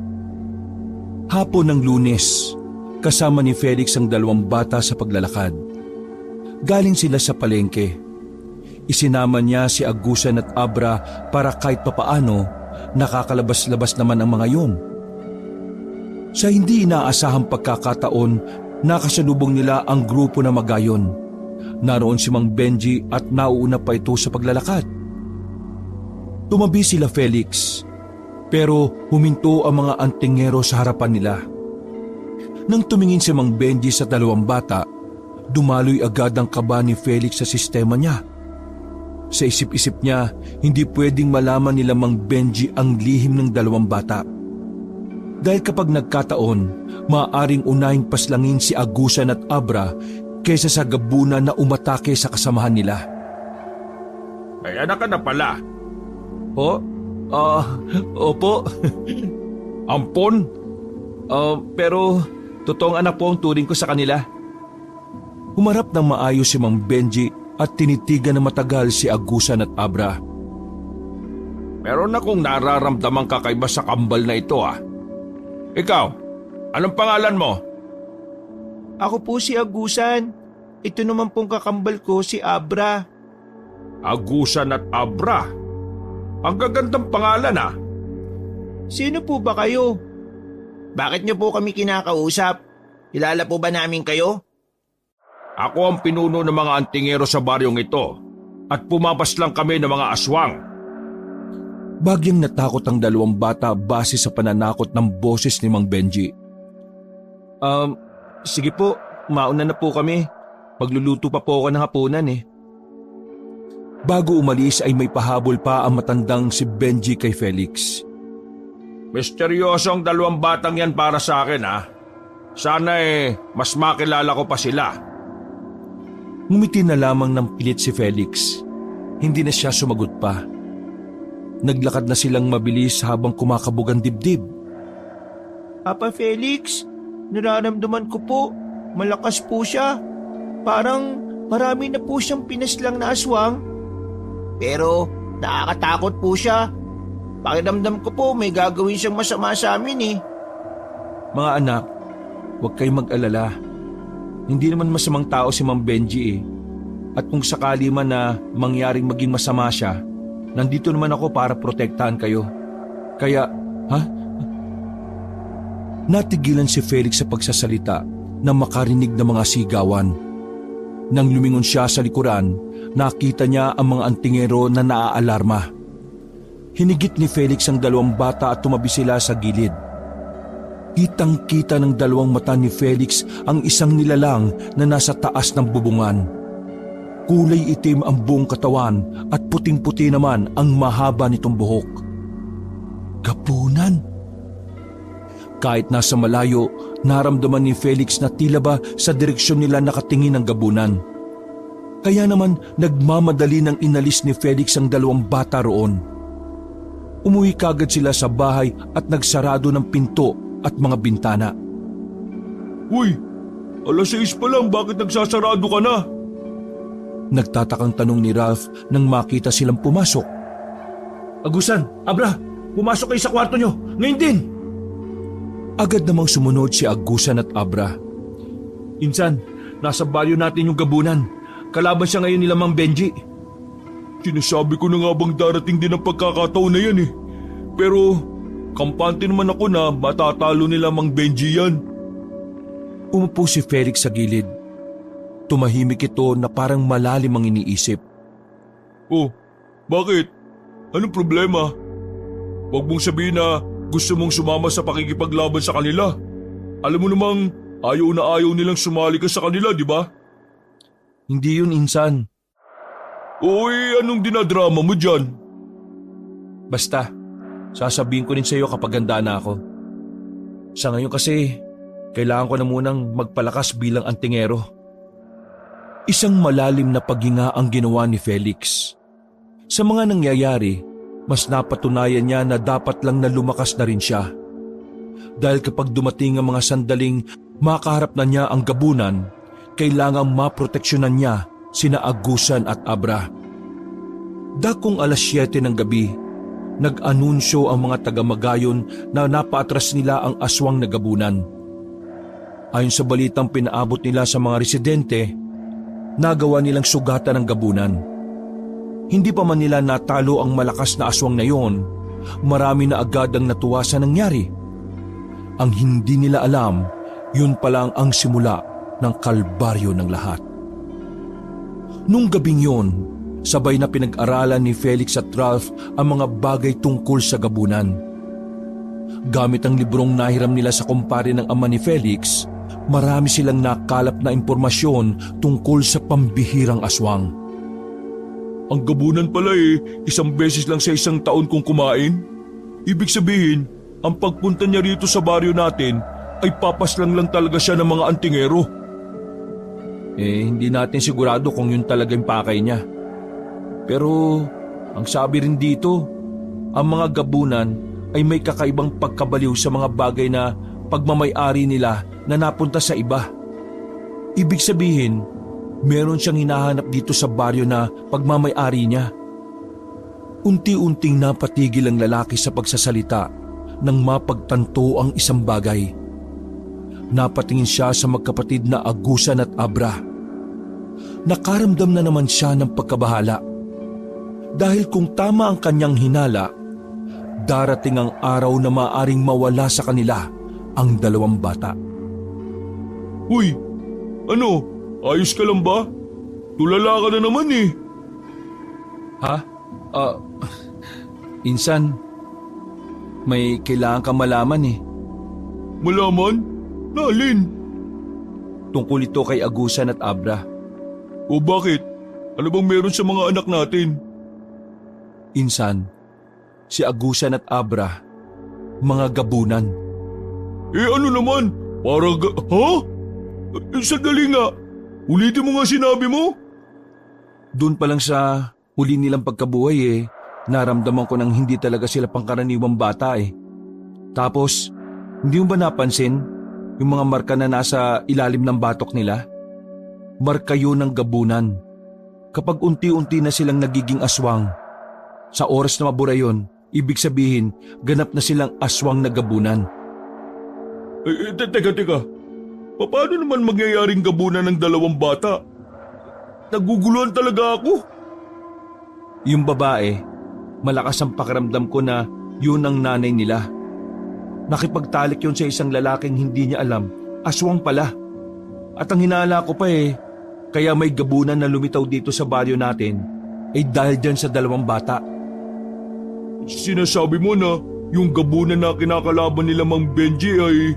Hapon ng Lunes, kasama ni Felix ang dalawang bata sa paglalakad. Galing sila sa palengke. Isinama niya si Agusan at Abra para kahit papaano nakakalabas-labas naman ang mga yon. Sa hindi inaasahang pagkakataon, nakasalubong nila ang grupo na magayon. Naroon si Mang Benji at nauuna pa ito sa paglalakad. Tumabi sila Felix, pero huminto ang mga antingero sa harapan nila. Nang tumingin si Mang Benji sa dalawang bata, dumaloy agad ang kaba ni Felix sa sistema niya. Sa isip-isip niya, hindi pwedeng malaman nila Mang Benji ang lihim ng dalawang bata. Dahil kapag nagkataon, maaaring unahing paslangin si Agusan at Abra kaysa sa gabunan na umatake sa kasamahan nila. Ay, anak ka na pala. Opo. Ampon? Pero totoong anak po ang turing ko sa kanila. Humarap ng maayos si Mang Benji at tinitigan na matagal si Agusan at Abra. Meron akong nararamdamang kakaiba sa kambal na ito Ikaw, anong pangalan mo? Ako po si Agusan. Ito naman pong kakambal ko si Abra. Agusan at Abra? Ang gagandang pangalan Sino po ba kayo? Bakit niyo po kami kinakausap? Kilala po ba namin kayo? Ako ang pinuno ng mga antingero sa baryong ito at pumapas lang kami ng mga aswang. Bagyang natakot ang dalawang bata base sa pananakot ng boses ni Mang Benji. Sige po, mauna na po kami. Magluluto pa po ako ng hapunan Bago umalis ay may pahabol pa ang matandang si Benji kay Felix. Misteryoso ang dalawang batang yan para sa akin Sana mas makilala ko pa sila. Ngumiti na lamang ng pilit si Felix. Hindi na siya sumagot pa. Naglakad na silang mabilis habang kumakabog ang dibdib. Papa Felix, nararamdaman ko po, malakas po siya. Parang marami na po siyang pinaslang na aswang. Pero nakakatakot po siya. Pakiramdam ko po may gagawin siyang masama sa amin Mga anak, huwag kayong mag-alala. Hindi naman masamang tao si Mang Benji At kung sakali man na mangyaring maging masama siya, nandito naman ako para protektahan kayo. Kaya, Natigilan si Felix sa pagsasalita nang makarinig ng mga sigawan. Nang lumingon siya sa likuran, nakita niya ang mga antingero na naaalarma. Hinigit ni Felix ang dalawang bata at tumabi sila sa gilid. Kitang-kita ng dalawang mata ni Felix ang isang nilalang na nasa taas ng bubungan. Kulay itim ang buong katawan at puting-puti naman ang mahaba nitong buhok. Gabunan! Kahit nasa malayo, naramdaman ni Felix na tila ba sa direksyon nila nakatingin ang gabunan. Kaya naman nagmamadali nang inalis ni Felix ang dalawang bata roon. Umuwi kagad sila sa bahay at nagsarado ng pinto at mga bintana. Uy, 6:00 pa lang, bakit nagsasarado ka na? Nagtatakang tanong ni Ralph nang makita silang pumasok. Agusan, Abra, pumasok kayo sa kwarto nyo. Ngayon din! Agad namang sumunod si Agusan at Abra. Insan, nasa baryo natin yung gabunan. Kalaban siya ngayon nila Mang Benji. Sinasabi ko na nga bang darating din ang pagkakataon na yan eh. Pero kampante naman ako na matatalo nila Mang Benji yan. Umupo si Felix sa gilid. Tumahimik ito na parang malalim ang iniisip. Oh, bakit? Anong problema? Huwag mong sabihin na gusto mong sumama sa pakikipaglaban sa kanila. Alam mo namang ayaw na ayaw nilang sumali ka sa kanila, di ba? Hindi yun, Insan. Uy, anong dinadrama mo dyan? Basta, sasabihin ko rin sa iyo kapag handa na ako. Sa ngayon kasi, kailangan ko na munang magpalakas bilang antingero. Isang malalim na paghinga ang ginawa ni Felix. Sa mga nangyayari, mas napatunayan niya na dapat lang na lumakas na rin siya. Dahil kapag dumating ang mga sandaling makaharap na niya ang gabunan, kailangang maproteksyonan niya sina Agusan at Abra. Dakong alas 7 ng gabi, nag-anunsyo ang mga taga-Magayon na napaatras nila ang aswang na gabunan. Ayon sa balitang pinaabot nila sa mga residente, nagawa nilang sugatan ang gabunan. Hindi pa man nila natalo ang malakas na aswang na yon, marami na agad ang natuwa sa nangyari. Ang hindi nila alam, yun pa lang ang simula ng kalbaryo ng lahat. Nung gabing yon, sabay na pinag-aralan ni Felix at Ralph ang mga bagay tungkol sa gabunan. Gamit ang librong nahiram nila sa kumpare ng ama ni Felix, marami silang nakalap na impormasyon tungkol sa pambihirang aswang. Ang gabunan pala isang beses lang sa isang taon kung kumain. Ibig sabihin, ang pagpunta niya rito sa baryo natin ay papaslang lang talaga siya ng mga antingero. Hindi natin sigurado kung yun talaga yung pakay niya. Pero ang sabi rin dito, ang mga gabunan ay may kakaibang pagkabaliw sa mga bagay na pagmamay-ari nila na napunta sa iba. Ibig sabihin, meron siyang hinahanap dito sa baryo na pagmamay-ari niya. Unti-unting napatigil ang lalaki sa pagsasalita nang mapagtanto ang isang bagay. Napatingin siya sa magkapatid na Agusan at Abra. Nakaramdam na naman siya ng pagkabahala. Dahil kung tama ang kanyang hinala, darating ang araw na maaring mawala sa kanila ang dalawang bata. Uy, ano? Ayos ka lang ba? Tulala ka na naman eh. Ha? Insan, may kailangan kang malaman eh. Malaman? Nalin? Tungkol ito kay Agusan at Abra. O bakit? Ano bang meron sa mga anak natin? Insan, si Agusan at Abra, mga gabunan. Ano naman? Ha? Sandali nga. Ulitin mo nga sinabi mo. Doon pa lang sa huli nilang pagkabuhay naramdaman ko nang hindi talaga sila pangkaraniwang bata eh. Tapos, hindi mo ba napansin yung mga marka na nasa ilalim ng batok nila? Marka yun ng gabunan. Kapag unti-unti na silang nagiging aswang, sa oras na mabura yun, ibig sabihin, ganap na silang aswang na gabunan. Teka. Paano naman mangyayaring gabunan ng dalawang bata? Naguguluhan talaga ako. Yung babae, malakas ang pakiramdam ko na yun ang nanay nila. Nakipagtalik yun sa isang lalaking hindi niya alam, aswang pala. At ang hinala ko pa kaya may gabunan na lumitaw dito sa baryo natin, ay dahil dyan sa dalawang bata. Sinasabi mo na yung gabunan na kinakalaban nila Mang Benji ay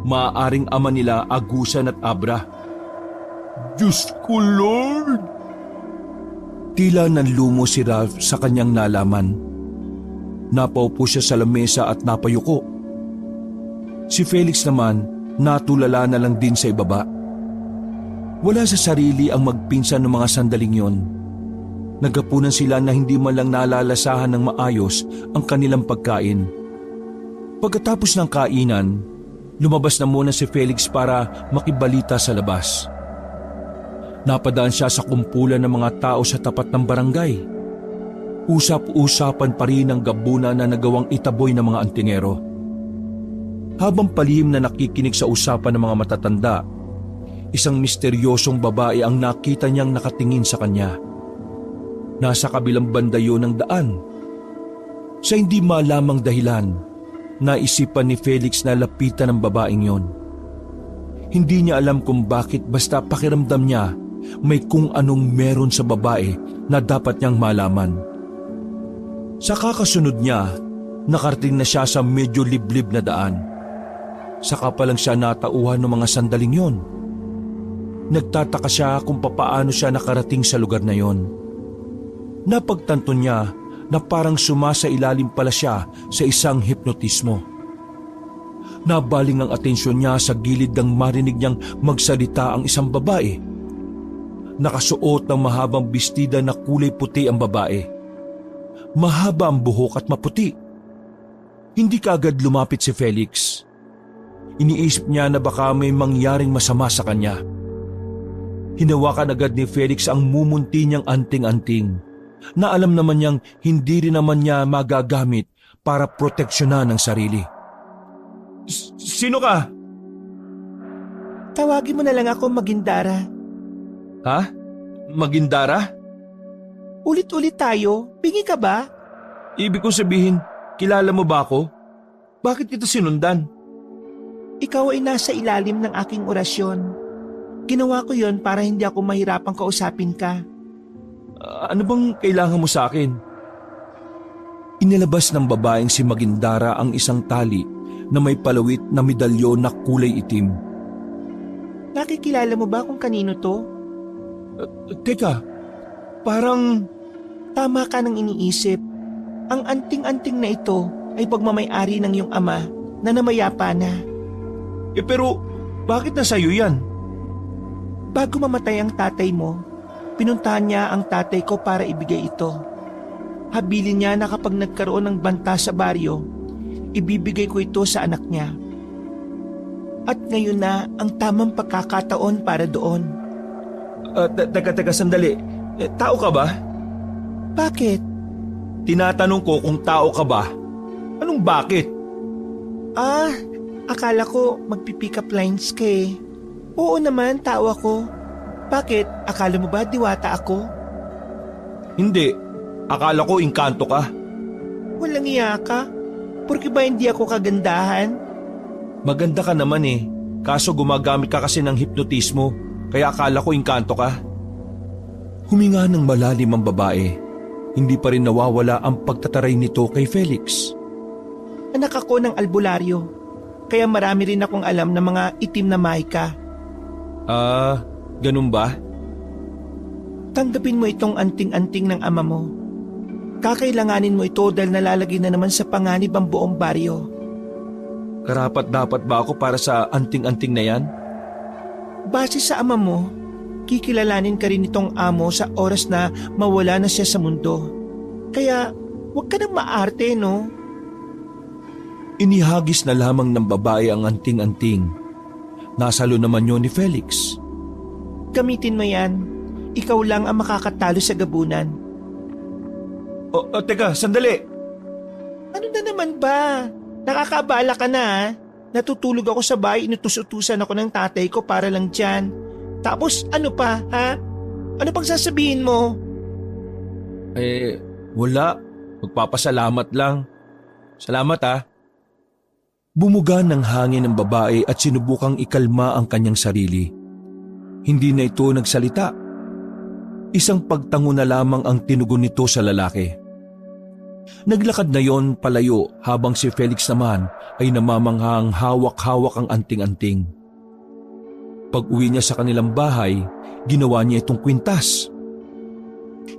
maaaring ama nila Agusan at Abra. Diyos ko, Lord! Tila nanlumo si Ralph sa kanyang nalaman. Napaupo siya sa lamesa at napayuko. Si Felix naman natulala na lang din sa ibaba. Wala sa sarili ang magpinsan ng mga sandaling yon. Naghapunan sila na hindi man lang nalalasahan ng maayos ang kanilang pagkain. Pagkatapos ng kainan, lumabas na muna si Felix para makibalita sa labas. Napadaan siya sa kumpulan ng mga tao sa tapat ng barangay. Usap-usapan pa rin ang gabuna na nagawang itaboy ng mga antingero. Habang palihim na nakikinig sa usapan ng mga matatanda, isang misteryosong babae ang nakita niyang nakatingin sa kanya. Nasa kabilang banda yun ng daan. Sa hindi malamang dahilan, naisipan ni Felix na lapitan ng babaeng yon. Hindi niya alam kung bakit, basta pakiramdam niya may kung anong meron sa babae na dapat niyang malaman. Sa kakasunod niya, nakarating na siya sa medyo liblib na daan. Saka pa lang siya natauhan ng mga sandaling yon. Nagtataka siya kung papaano siya nakarating sa lugar na yon. Napagtanto niya na parang sumasailalim pala siya sa isang hipnotismo. Nabaling ang atensyon niya sa gilid ng marinig niyang magsalita ang isang babae. Nakasuot ng mahabang bestida na kulay puti ang babae. Mahaba ang buhok at maputi. Hindi kaagad lumapit si Felix. Iniisip niya na baka may mangyaring masama sa kanya. Hinawakan agad ni Felix ang mumunti niyang anting-anting na alam naman niyang hindi rin naman niya magagamit para proteksyonan ang sarili. Sino ka? Tawagin mo na lang ako Magindara. Ha? Magindara? Ulit-ulit tayo, bingi ka ba? Ibig ko sabihin, kilala mo ba ako? Bakit kita sinundan? Ikaw ay nasa ilalim ng aking orasyon. Ginawa ko yon para hindi ako mahirapang kausapin ka. Ano bang kailangan mo sa akin? Inilabas ng babaeng si Magindara ang isang tali na may palawit na medalyon na kulay itim. Nakikilala mo ba kung kanino to? Teka, parang... Tama ka nang iniisip. Ang anting-anting na ito ay pagmamay-ari ng iyong ama na namayapa na. Pero bakit nasa iyo yan? Bago mamatay ang tatay mo, pinuntahan niya ang tatay ko para ibigay ito. Habilin niya na kapag nagkaroon ng banta sa baryo, ibibigay ko ito sa anak niya. At ngayon na ang tamang pagkakataon para doon. Teka, sandali. Tao ka ba? Bakit? Tinatanong ko kung tao ka ba. Anong bakit? Akala ko magpipick up lines ka eh. Oo naman, tao ako. Bakit? Akala mo ba diwata ako? Hindi. Akala ko engkanto ka. Walang iya ka? Porque ba hindi ako kagandahan? Maganda ka naman eh. Kaso gumagamit ka kasi ng hipnotismo. Kaya akala ko engkanto ka. Huminga ng malalim ang babae. Hindi pa rin nawawala ang pagtataray nito kay Felix. Anak ako ng albularyo. Kaya marami rin akong alam ng mga itim na mahika. Ganun ba? Tanggapin mo itong anting-anting ng ama mo. Kakailanganin mo ito dahil nalalagay na naman sa panganib ang buong baryo. Karapat-dapat ba ako para sa anting-anting na yan? Base sa ama mo, kikilalanin ka rin itong amo sa oras na mawala na siya sa mundo. Kaya huwag ka nang maarte, no? Inihagis na lamang ng babae ang anting-anting. Nasalo naman yun ni Felix. Gamitin mo yan. Ikaw lang ang makakatalo sa gabunan. Teka, sandali. Ano na naman ba? Nakakabala ka na ha? Natutulog ako sa bahay, inutus-utusan ako ng tatay ko para lang dyan. Tapos ano pa, ha? Ano pang sasabihin mo? Wala. Magpapasalamat lang. Salamat ha. Bumuga ng hangin ng babae at sinubukang ikalma ang kanyang sarili. Hindi na ito nagsalita. Isang pagtango na lamang ang tinugon nito sa lalaki. Naglakad na yon palayo habang si Felix naman ay namamanghang hawak-hawak ang anting-anting. Pag-uwi niya sa kanilang bahay, ginawa niya itong kwintas.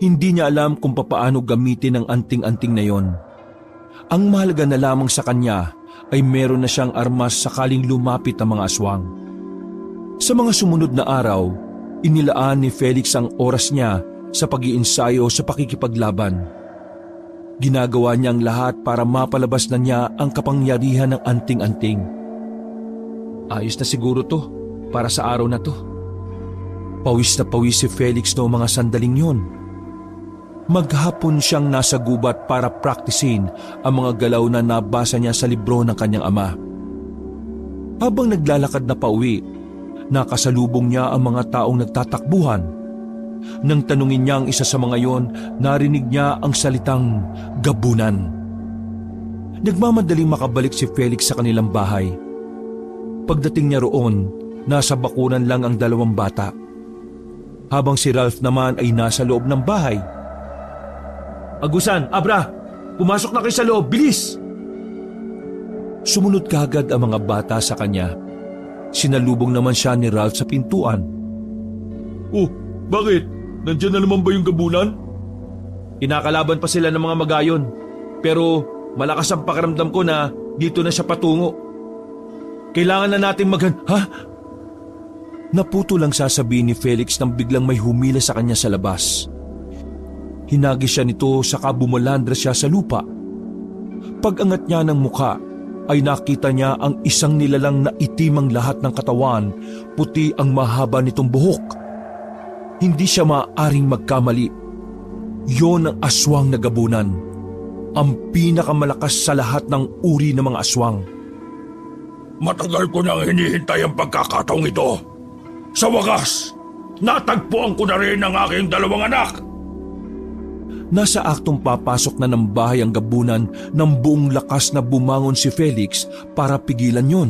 Hindi niya alam kung papaano gamitin ang anting-anting na yon. Ang mahalaga na lamang sa kanya ay meron na siyang armas sakaling lumapit ang mga aswang. Sa mga sumunod na araw, inilaan ni Felix ang oras niya sa pag-iensayo sa pakikipaglaban. Ginagawa niya ang lahat para mapalabas na niya ang kapangyarihan ng anting-anting. Ayos na siguro to para sa araw na to. Pawis na pawis si Felix noong mga sandaling yon. Maghapon siyang nasa gubat para praktisin ang mga galaw na nabasa niya sa libro ng kanyang ama. Habang naglalakad na pauwi, nakasalubong niya ang mga taong nagtatakbuhan. Nang tanungin niya ang isa sa mga yon, narinig niya ang salitang gabunan. Nagmamadaling makabalik si Felix sa kanilang bahay. Pagdating niya roon, nasa bakuran lang ang dalawang bata. Habang si Ralph naman ay nasa loob ng bahay. Agusan, Abra, pumasok na kayo sa loob, bilis! Sumunod kaagad ang mga bata sa kanya. Sinalubong naman siya ni Ralph sa pintuan. Oh, bakit? Nandiyan na naman ba yung gabunan? Inakalaban pa sila ng mga magayon, pero malakas ang pakiramdam ko na dito na siya patungo. Kailangan na natin Ha? Naputo lang sasabihin ni Felix nang biglang may humila sa kanya sa labas. Hinagis siya nito saka bumalandra siya sa lupa. Pag-angat niya ng mukha ay nakita niya ang isang nilalang na itim ang lahat ng katawan, puti ang mahaba nitong buhok. Hindi siya maaaring magkamali. Yon ang aswang na gabunan, ang pinakamalakas sa lahat ng uri ng mga aswang. Matagal ko nang hinihintay ang pagkakataong ito. Sa wakas, natagpuan ko na rin ang aking dalawang anak. Nasa aktong papasok na ng bahay ang gabunan ng buong lakas na bumangon si Felix para pigilan yon.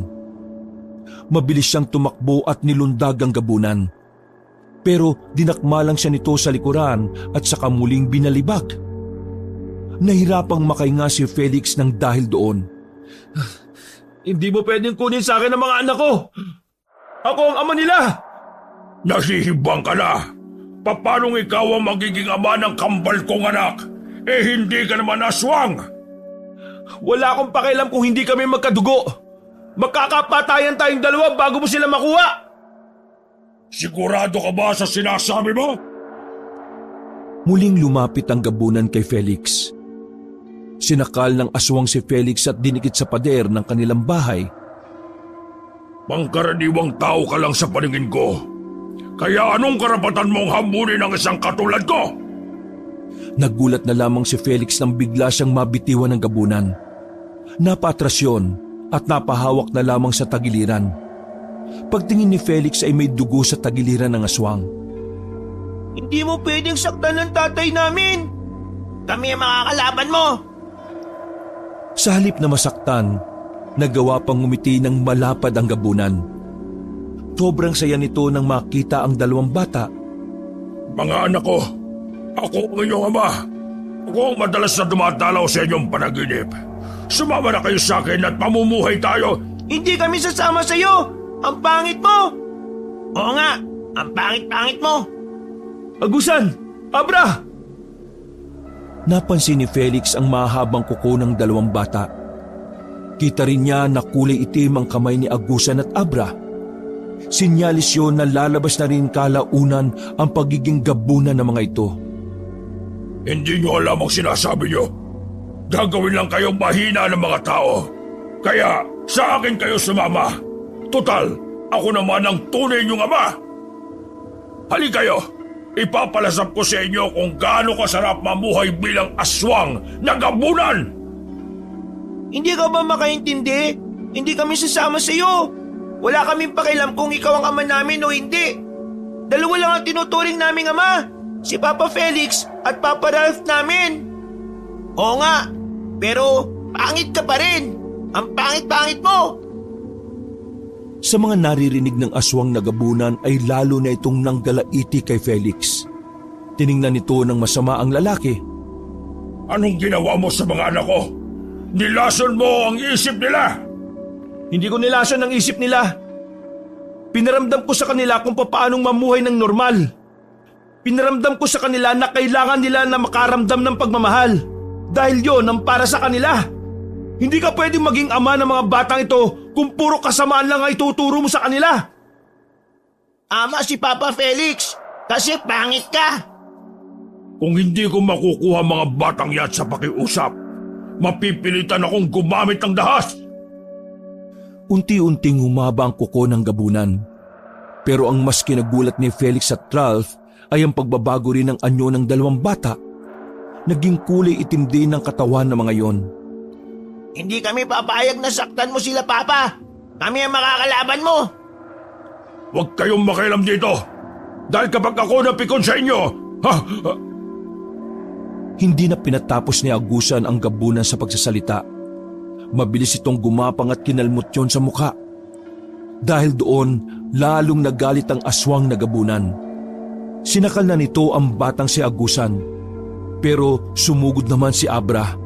Mabilis siyang tumakbo at nilundag ang gabunan. Pero dinakma lang siya nito sa likuran at saka muling binalibag. Nahirapang makahinga si Felix ng dahil doon. Hindi mo pwedeng kunin sa akin ang mga anak ko! Ako ang ama nila! Nasihibang ka na. Paanong ikaw ang magiging ama ng kambal kong anak? Hindi ka naman aswang! Wala akong pakialam kung hindi kami magkadugo. Magkakapatayan tayong dalawa bago mo sila makuha! Sigurado ka ba sa sinasabi mo? Muling lumapit ang gabunan kay Felix. Sinakal ng aswang si Felix at dinikit sa pader ng kanilang bahay. Pangkaraniwang tao ka lang sa paningin ko. Kaya anong karapatan mong hambunin ang isang katulad ko? Nagulat na lamang si Felix nang bigla siyang mabitiwan ng gabunan. Napatras yun at napahawak na lamang sa tagiliran. Pagtingin ni Felix ay may dugo sa tagiliran ng aswang. Hindi mo pwedeng saktan ng tatay namin. Kami ang makakalaban mo. Sa halip na masaktan, nagawa pang ngumiti ng malapad ang gabunan. Sobrang saya nito nang makita ang dalawang bata. Mga anak ko, ako ang inyong ama. Ako ang madalas na dumadalaw sa inyong panaginip. Sumama na kayo sa akin at mamumuhay tayo. Hindi kami sasama sa iyo. Ang pangit mo. Oo nga, ang pangit-pangit mo. Agusan! Abra! Napansin ni Felix ang mahabang kuko ng dalawang bata. Kita rin niya na kulay itim ang kamay ni Agusan at Abra. Sinyalis yun na lalabas na rin kalaunan ang pagiging gabunan ng mga ito. Hindi nyo alam ang sinasabi nyo. Gagawin lang kayong mahina ng mga tao. Kaya sa akin kayo sumama. Total, ako naman ang tunay niyong ama. Halika kayo. Ipapalasap ko sa inyo kung gaano kasarap mamuhay bilang aswang na gabunan. Hindi ka ba makaintindi? Hindi kami sasama sa iyo. Wala kaming pakialam kung ikaw ang ama namin o hindi. Dalawa lang ang tinuturing naming ama. Si Papa Felix at Papa Ralph namin. Oo nga, pero pangit ka pa rin. Ang pangit-pangit mo. Sa mga naririnig ng aswang na gabunan ay lalo na itong nanggalaiti kay Felix. Tiningnan nito ng masama ang lalaki. Anong ginawa mo sa mga anak ko? Nilason mo ang isip nila. Hindi ko nilason ang isip nila. Pinaramdam ko sa kanila kung paanong mamuhay ng normal. Pinaramdam ko sa kanila na kailangan nila na makaramdam ng pagmamahal. Dahil yon ang para sa kanila. Hindi ka pwedeng maging ama ng mga batang ito kung puro kasamaan lang ang ituturo mo sa kanila. Ama si Papa Felix kasi pangit ka. Kung hindi ko makukuha mga batang yan sa pakiusap, mapipilitan akong gumamit ng dahas. Unti-unting humaba ang kuko ng gabunan. Pero ang mas kinagulat ni Felix at Ralph ay ang pagbabago rin ng anyo ng dalawang bata. Naging kulay itim din ng katawan ng mga yon. Hindi kami papayag na saktan mo sila, Papa. Kami ang makakalaban mo. Huwag kayong makialam dito! Dahil kapag ako napikon sa inyo, Hindi na pinatapos ni Agusan ang gabunan sa pagsasalita. Mabilis itong gumapang at kinalmot yon sa mukha. Dahil doon, lalong nagalit ang aswang na gabunan. Sinakal na nito ang batang si Agusan. Pero sumugod naman si Abra.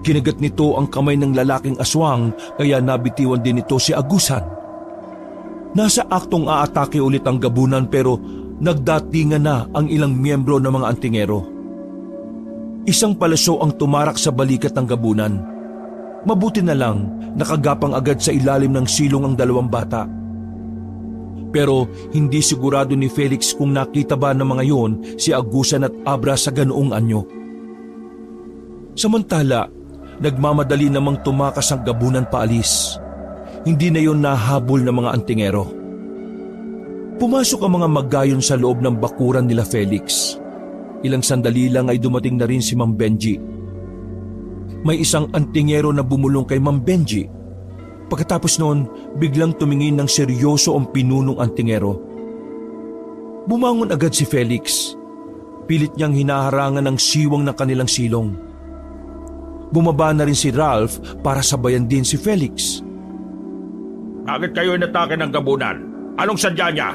Kinagat nito ang kamay ng lalaking aswang kaya nabitiwan din nito si Agusan. Nasa aktong aatake ulit ang gabunan pero nagdatingan na ang ilang miyembro ng mga antingero. Isang palaso ang tumarak sa balikat ng gabunan. Mabuti na lang nakagapang agad sa ilalim ng silong ang dalawang bata. Pero hindi sigurado ni Felix kung nakita ba ng mga yon si Agusan at Abra sa ganoong anyo. Samantala, nagmamadali namang tumakas ang gabunan paalis. Hindi na yon nahabol ng mga antingero. Pumasok ang mga magayon sa loob ng bakuran nila Felix. Ilang sandali lang ay dumating na rin si Mang Benji. May isang antingero na bumulong kay Mang Benji. Pagkatapos noon, biglang tumingin ng seryoso ang pinunong antingero. Bumangon agad si Felix. Pilit niyang hinaharangan ng siwang ng kanilang silong. Bumaba na rin si Ralph para sabayan din si Felix. bakit kayo inatake ng gabunan? Anong sadya niya?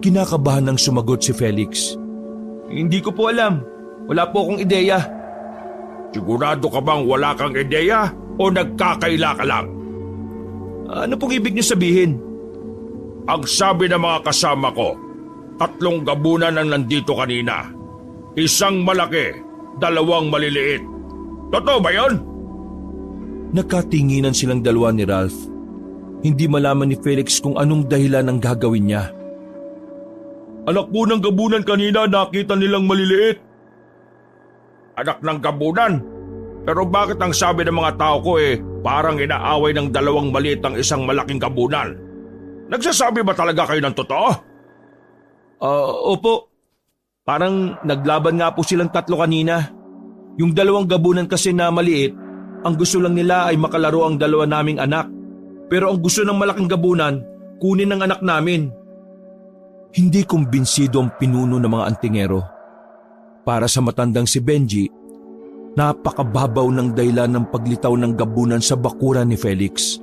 Kinakabahan ng sumagot si Felix. Hindi ko po alam. Wala po akong ideya. Sigurado ka bang wala kang ideya o nagkakaila ka lang? Ano pong ibig niyo sabihin? Ang sabi ng mga kasama ko, 3 gabunan ang nandito kanina. 1 malaki, 2 maliliit. Totoo ba yun? Nagkatinginan silang dalawa ni Ralph. Hindi malaman ni Felix kung anong dahilan ang gagawin niya. Anak po ng gabunan kanina, nakita nilang maliliit. Anak ng gabunan? Pero bakit ang sabi ng mga tao ko parang inaaway ng 2 maliit ang 1 malaking gabunan? Nagsasabi ba talaga kayo ng totoo? Opo. Parang naglaban nga po silang 3 kanina. Yung 2 gabunan kasi na maliit, ang gusto lang nila ay makalaro ang 2 naming anak. Pero ang gusto ng malaking gabunan, kunin ang anak namin. Hindi kumbinsido ang pinuno ng mga antingero. Para sa matandang si Benji, napakababaw ng dahilan ng paglitaw ng gabunan sa bakuran ni Felix.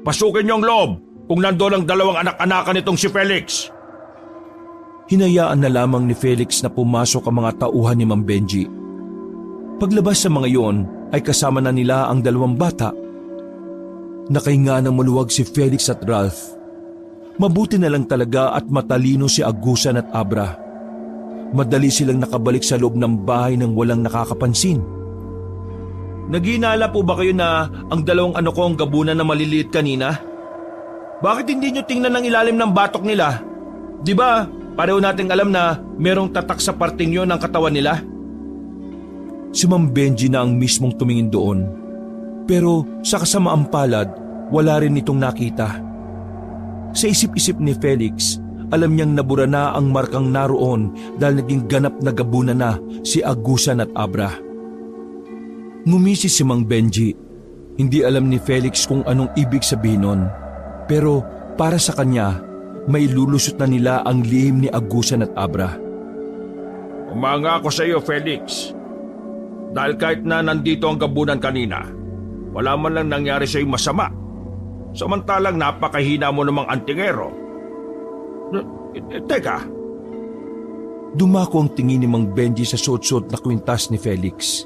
Pasukin niyo ang loob kung nandoon ang 2 anak-anakan nitong si Felix. Hinayaan na lamang ni Felix na pumasok ang mga tauhan ni Mang Benji. Paglabas sa mga yon ay kasama na nila ang 2 bata. Nakahinga ng maluwag si Felix at Ralph. Mabuti na lang talaga at matalino si Agusan at Abra. Madali silang nakabalik sa loob ng bahay nang walang nakakapansin. Naghinala po ba kayo na ang 2 ano ko ang gabunan na maliliit kanina? Bakit hindi nyo tingnan ang ilalim ng batok nila? Di ba, pareho nating alam na merong tatak sa parting yon ng katawan nila? Si Mang Benji na ang mismong tumingin doon. Pero sa kasamaang palad, wala rin itong nakita. Sa isip-isip ni Felix, alam niyang nabura na ang markang naroon dahil naging ganap na gabunan na si Agusan at Abra. Ngumisi si Mang Benji. Hindi alam ni Felix kung anong ibig sabihin nun. Pero para sa kanya, may lulusot na nila ang lihim ni Agusan at Abra. Umanga ako sa iyo, Felix. Dahil kahit na nandito ang gabunan kanina, wala man lang nangyari sa iyo masama. Samantalang napakahina mo namang antingero. Teka. Dumako ang tingin ni Mang Benji sa suot-suot na kwintas ni Felix.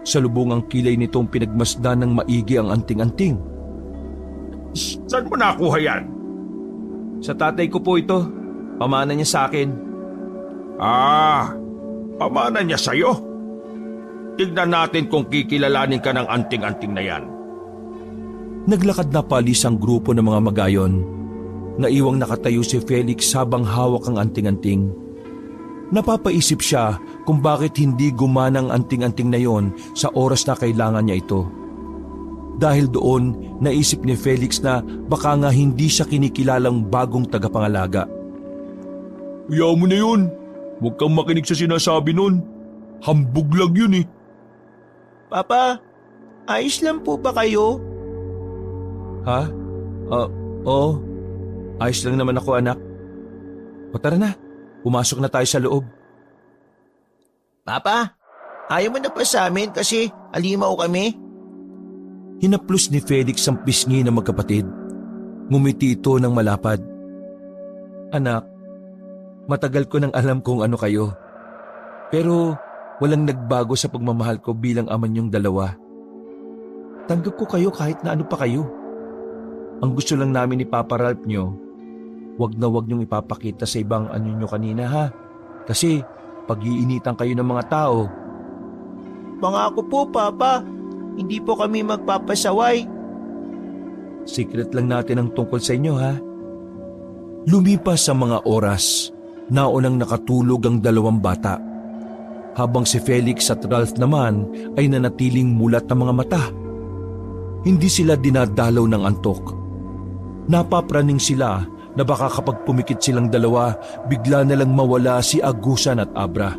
Salubong ang kilay nitong pinagmasdan ng maigi ang anting-anting. Saan mo nakuha yan? Sa tatay ko po ito. Pamana niya sa akin. Pamana niya sa'yo? Tignan natin kung kikilalanin ka ng anting-anting na yan. Naglakad na palis ang grupo ng mga magayon. Naiwang nakatayo si Felix habang hawak ang anting-anting. Napapaisip siya kung bakit hindi gumana ang anting-anting na yon sa oras na kailangan niya ito. Dahil doon, naisip ni Felix na baka nga hindi siya kinikilalang bagong tagapangalaga. Ayaw mo na yun. Huwag kang makinig sa sinasabi nun. Hambog lang yun eh. Papa, ayos lang po ba kayo? Ha? Oo. Ayos lang naman ako, anak. O tara na, pumasok na tayo sa loob. Papa, ayaw mo na pa sa amin kasi alimaw kami? Hinaplos ni Felix ang pisngi ng magkapatid. Ngumiti ito ng malapad. Anak, matagal ko nang alam kung ano kayo. Pero walang nagbago sa pagmamahal ko bilang ama niyong dalawa. Tanggap ko kayo kahit na ano pa kayo. Ang gusto lang namin ni Papa Ralph niyo, wag na wag niyong ipapakita sa ibang ano niyo kanina ha. Kasi pag-iinitan kayo ng mga tao. Pangako po, Papa. Hindi po kami magpapasaway. Secret lang natin ang tungkol sa inyo ha. Lumipas ang mga oras, naunang nakatulog ang dalawang bata. Habang si Felix at Ralph naman ay nanatiling mulat ang mga mata. Hindi sila dinadalaw ng antok. Napapraning sila na baka kapag pumikit silang dalawa, bigla na lang mawala si Agusan at Abra.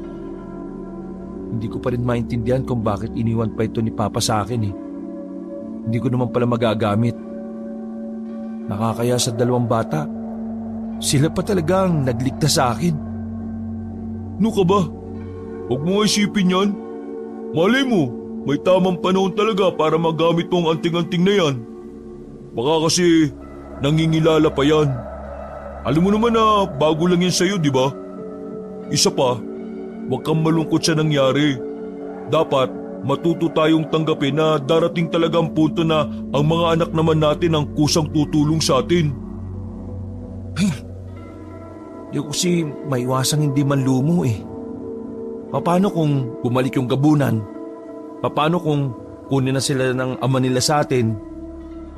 Hindi ko pa rin maintindihan kung bakit iniwan pa ito ni Papa sa akin eh. Hindi ko naman pala magagamit. Nakakaya sa dalawang bata. Sila pa talagang nagligtas sa akin. Ano ka ba? Huwag mo nga isipin yan. Malay mo, may tamang panahon talaga para magamit mo ang anting-anting na yan. Baka kasi nangingilala pa yan. Alam mo naman na bago lang yan sa'yo, di ba? Isa pa, huwag kang malungkot sa nangyari. Dapat matuto tayong tanggapin na darating talaga ang punto na ang mga anak naman natin ang kusang tutulong sa atin. Di ko kasi maiwasang hindi man lumo eh. Paano kung bumalik yung gabunan? Paano kung kunin na sila ng ama nila sa atin?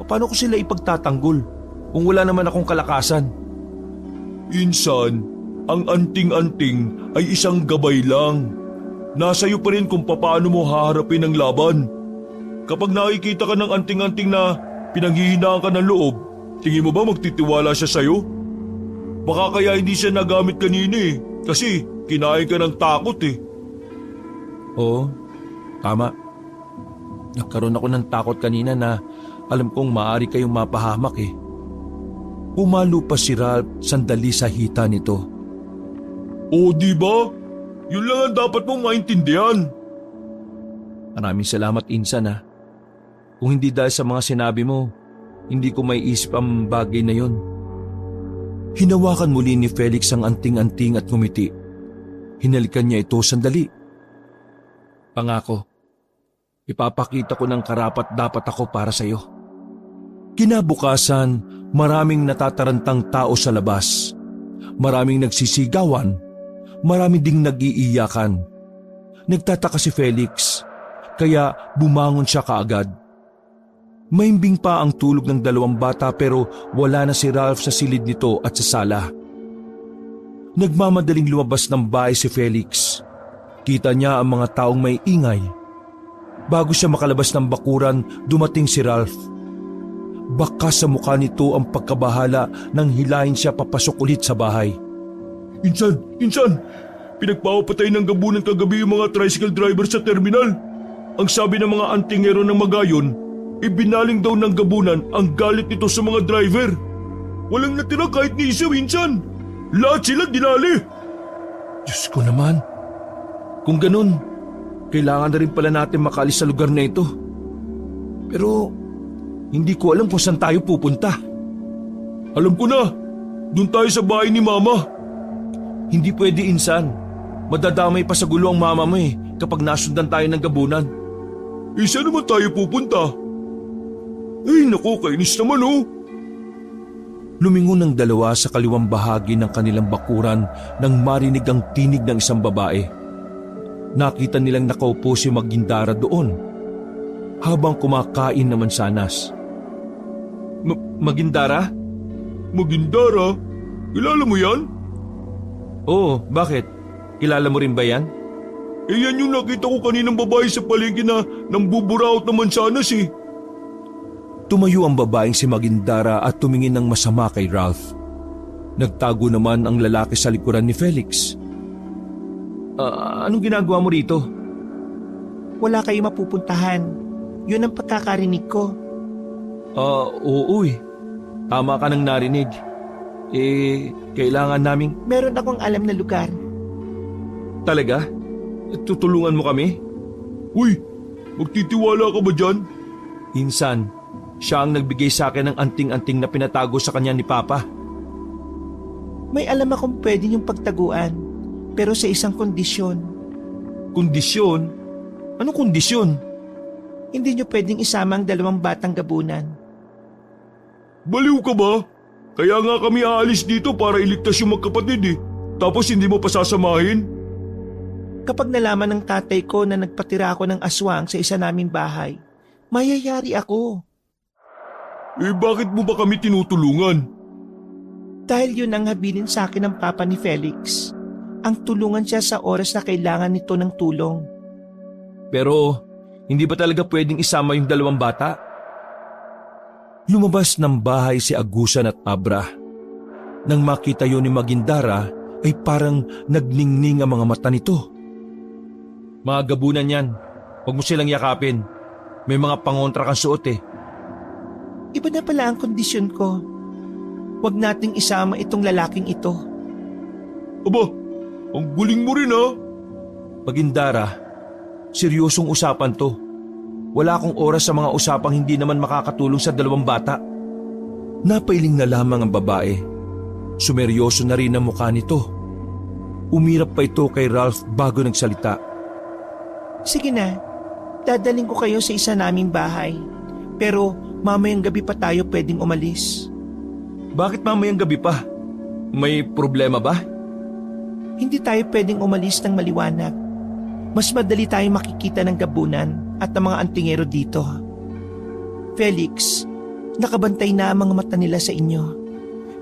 Paano ko sila ipagtatanggol kung wala naman akong kalakasan? Insan, ang anting-anting ay isang gabay lang. Nasa iyo pa rin kung paano mo haharapin ang laban. Kapag nakikita ka ng anting-anting na pinanghihinaan ka ng loob, tingin mo ba magtitiwala siya sa'yo? Baka kaya hindi siya nagamit kanina eh, kasi kinain ka ng takot eh. Oo, tama. Nagkaroon ako ng takot kanina na alam kong maaari kayong mapahamak eh. Pumalo pa si Ralph sandali sa hita nito. Oo, di ba? Yun lang ang dapat mong maintindihan. Maraming salamat, Insan ha. Kung hindi dahil sa mga sinabi mo, hindi ko may isip ang bagay na yon. Hinawakan muli ni Felix ang anting-anting at ngumiti. Hinalikan niya ito sandali. Pangako, ipapakita ko ng karapat dapat ako para sa iyo. Kinabukasan, maraming natatarantang tao sa labas. Maraming nagsisigawan. Maraming ding nag-iiyakan. Nagtataka si Felix, kaya bumangon siya kaagad. Mahimbing pa ang tulog ng dalawang bata pero wala na si Ralph sa silid nito at sa sala. Nagmamadaling lumabas ng bahay si Felix. Kita niya ang mga taong may ingay. Bago siya makalabas ng bakuran, dumating si Ralph. Baka sa mukha nito ang pagkabahala nang hilahin siya papasok ulit sa bahay. Insan! Pinagpapatay ng gabunan kagabi yung mga tricycle driver sa terminal. Ang sabi ng mga antingero ng Magayon, ibinaling daw ng gabunan ang galit nito sa mga driver. Walang natira kahit ni isa, Insan. Lahat sila dinali. Diyos ko naman. Kung ganun, kailangan na rin pala natin makaalis sa lugar na ito. Pero hindi ko alam kung saan tayo pupunta. Alam ko na. Doon tayo sa bahay ni Mama. Hindi pwede, Insan. Madadamay pa sa gulo ang mama mo eh kapag nasundan tayo ng gabunan. Saan naman tayo pupunta? Ay naku, kainis naman oh. Lumingon ang dalawa sa kaliwang bahagi ng kanilang bakuran nang marinig ang tinig ng isang babae. Nakita nilang nakaupo si Magindara doon habang kumakain ng mansanas. Magindara? Magindara? Kilala mo yan? Oo, bakit? Kilala mo rin ba yan? Yan yung nakita ko kaninang babae sa palengke na nang buburaot ng mansanas eh. Tumayo ang babaeng si Magindara at tumingin ng masama kay Ralph. Nagtago naman ang lalaki sa likuran ni Felix. Anong ginagawa mo rito? Wala kayo mapupuntahan. Yun ang pagkakarinig ko. Oo eh. Tama ka nang narinig. Kailangan naming... Meron akong alam na lugar. Talaga? Tutulungan mo kami? Uy, magtitiwala ka ba dyan? Insan, siya ang nagbigay sa akin ng anting-anting na pinatago sa kanya ni Papa. May alam akong pwede niyong pagtaguan, pero sa isang kondisyon. Kondisyon? Anong kondisyon? Hindi niyo pwedeng isama ang 2 batang gabunan. Baliw ka ba? Kaya nga kami aalis dito para iligtas yung magkapatid eh. Tapos hindi mo pa sasamahin? Kapag nalaman ng tatay ko na nagpatira ako ng aswang sa isa naming bahay, mayayari ako. Bakit mo ba kami tinutulungan? Dahil yun ang habilin sa akin ng papa ni Felix. Ang tulungan siya sa oras na kailangan nito ng tulong. Pero hindi ba talaga pwedeng isama yung 2 bata? Lumabas ng bahay si Agusan at Abra. Nang makita yun ni Magindara ay parang nagningning ang mga mata nito. Mga gabunan yan. Huwag mo silang yakapin. May mga pangontra kang suot eh. Iba na pala ang kondisyon ko. Huwag nating isama itong lalaking ito. Aba, ang guling mo rin ha. Magindara, seryosong usapan to. Wala akong oras sa mga usapang hindi naman makakatulong sa 2 bata. Napailing na lamang ang babae. Sumeryoso na rin ang mukha nito. Umirap pa ito kay Ralph bago nagsalita. Sige na, dadaling ko kayo sa isa naming bahay. Pero mamayang gabi pa tayo pwedeng umalis. Bakit mamayang gabi pa? May problema ba? Hindi tayo pwedeng umalis ng maliwanag. Mas madali tayong makikita ng gabunan at ng mga antingero dito. Felix, nakabantay na ang mga mata nila sa inyo.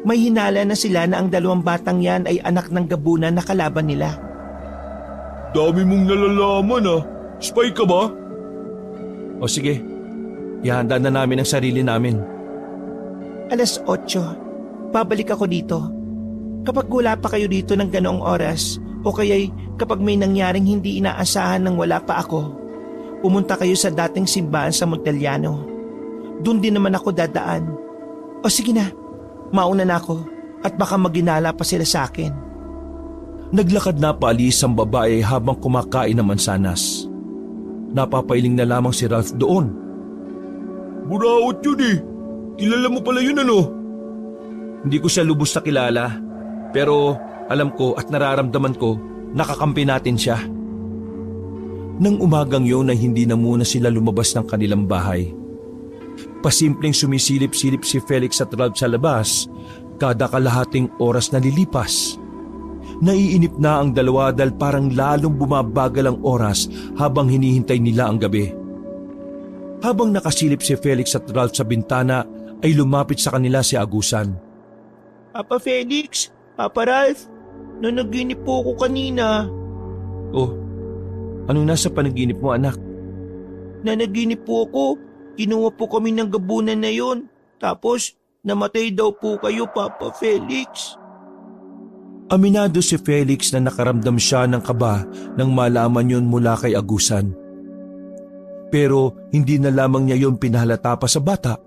May hinala na sila na ang 2 batang yan ay anak ng gabunan na kalaban nila. Dami mong nalalaman ah. Spy ka ba? O sige, ihanda na namin ang sarili namin. 8:00, babalik ako dito. Kapag wala pa kayo dito ng ganoong oras, o kaya'y kapag may nangyaring hindi inaasahan nang wala pa ako, pumunta kayo sa dating simbahan sa Montellano. Doon din naman ako dadaan. O sige na, mauna na ako at baka maginala pa sila sa akin. Naglakad na paalis ang babae habang kumakain ng mansanas. Napapailing na lamang si Ralph doon. Buraot yun eh. Kilala mo pala yun ano? Hindi ko siya lubos na kilala, pero alam ko at nararamdaman ko nakakampi natin siya. Nang umagang yun ay hindi na muna sila lumabas ng kanilang bahay. Pasimpleng sumisilip-silip si Felix at Ralph sa labas kada kalahating oras na lilipas. Naiinip na ang 2 dahil parang lalong bumabagal ang oras habang hinihintay nila ang gabi. Habang nakasilip si Felix at Ralph sa bintana ay lumapit sa kanila si Agusan. Papa Felix, Papa Ralph, nanaginip po ako kanina. Oh, anong nasa panaginip mo anak? Nanaginip po ako, kinuha po kami ng gabunan na yon. Tapos namatay daw po kayo, Papa Felix. Aminado si Felix na nakaramdam siya ng kaba nang malaman yon mula kay Agusan. Pero hindi na lamang niya yon pinahalata pa sa bata.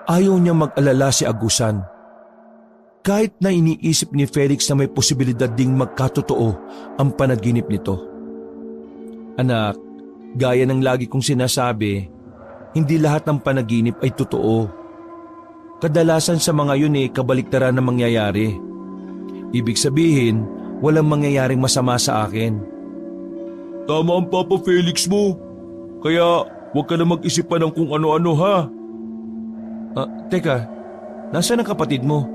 Ayaw niyang mag-alala si Agusan. Kahit na iniisip ni Felix na may posibilidad ding magkatotoo ang panaginip nito. Anak, gaya ng lagi kong sinasabi, hindi lahat ng panaginip ay totoo. Kadalasan sa mga yun kabaliktaran na mangyayari. Ibig sabihin, walang mangyayaring masama sa akin. Tama ang Papa Felix mo. Kaya huwag ka na mag-isip pa ng kung ano-ano ha. Teka, nasaan ang kapatid mo?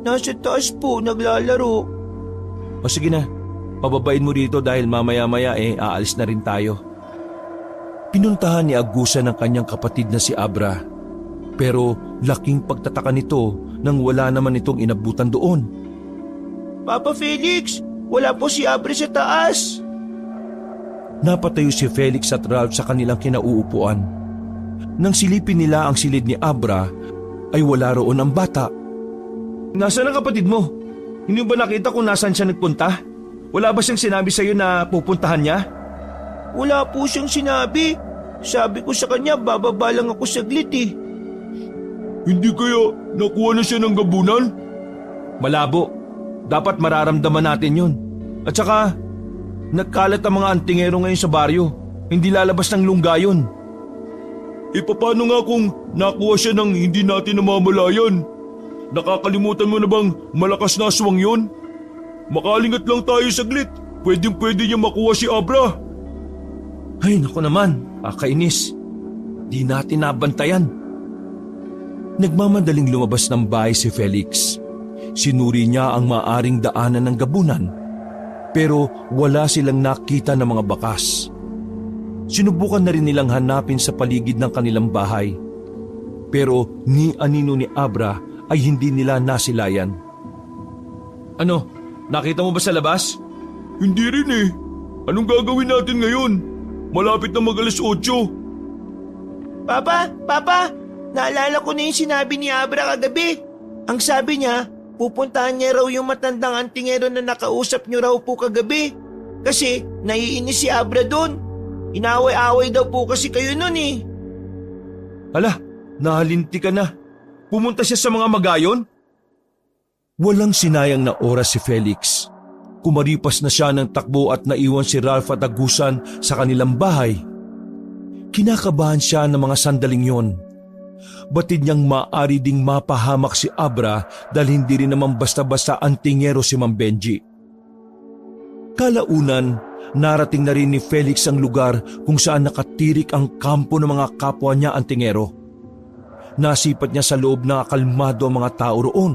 Nasa taas po, naglalaro. O sige na, pababain mo rito dahil mamaya-maya aalis na rin tayo. Pinuntahan ni Agusan ang kanyang kapatid na si Abra. Pero laking pagtataka nito nang wala naman itong inabutan doon. Papa Felix, wala po si Abra sa taas. Napatayo si Felix at Ralph sa kanilang kinauupuan. Nang silipin nila ang silid ni Abra, ay wala roon ang bata. Nasaan ang kapatid mo? Hindi mo ba nakita kung nasaan siya nagpunta? Wala ba siyang sinabi sa'yo na pupuntahan niya? Wala po siyang sinabi. Sabi ko sa kanya, bababa lang ako saglit eh. Hindi kaya nakuha na siya ng gabunan? Malabo. Dapat mararamdaman natin yun. At saka, nagkalat ang mga antingero ngayon sa baryo. Hindi lalabas ng lungga yun. Paano nga kung nakuha siya ng hindi natin namamalayan? Nakakalimutan mo na bang malakas na aswang yun? Makalingat lang tayo saglit. Pwedeng-pwede niya makuha si Abra. Ay, naku naman. Kakainis. Di natin nabantayan. Nagmamadaling lumabas ng bahay si Felix. Sinuri niya ang maaring daanan ng gabunan, pero wala silang nakita ng mga bakas. Sinubukan na rin nilang hanapin sa paligid ng kanilang bahay, pero ni anino ni Abra ay hindi nila nasilayan. Ano? Nakita mo ba sa labas? Hindi rin eh. Anong gagawin natin ngayon? Malapit na mag-alas 8. Papa! Naalala ko na yung sinabi ni Abra kagabi. Ang sabi niya, pupuntahan niya raw yung matandang antingero na nakausap niyo raw po kagabi. Kasi naiinis si Abra doon. Inaway-away daw po kasi kayo nun eh. Hala, nahalinti ka na. Pumunta siya sa mga magayon? Walang sinayang na oras si Felix. Kumaripas na siya ng takbo at naiwan si Ralph at Agusan sa kanilang bahay. Kinakabahan siya ng mga sandaling yon. Batid niyang maaari ding mapahamak si Abra dahil hindi rin naman basta-basta antingero si Mang Benji. Kalaunan, narating na rin ni Felix ang lugar kung saan nakatirik ang kampo ng mga kapwa niya antingero. Nasipat niya sa loob na kalmado ang mga tao roon.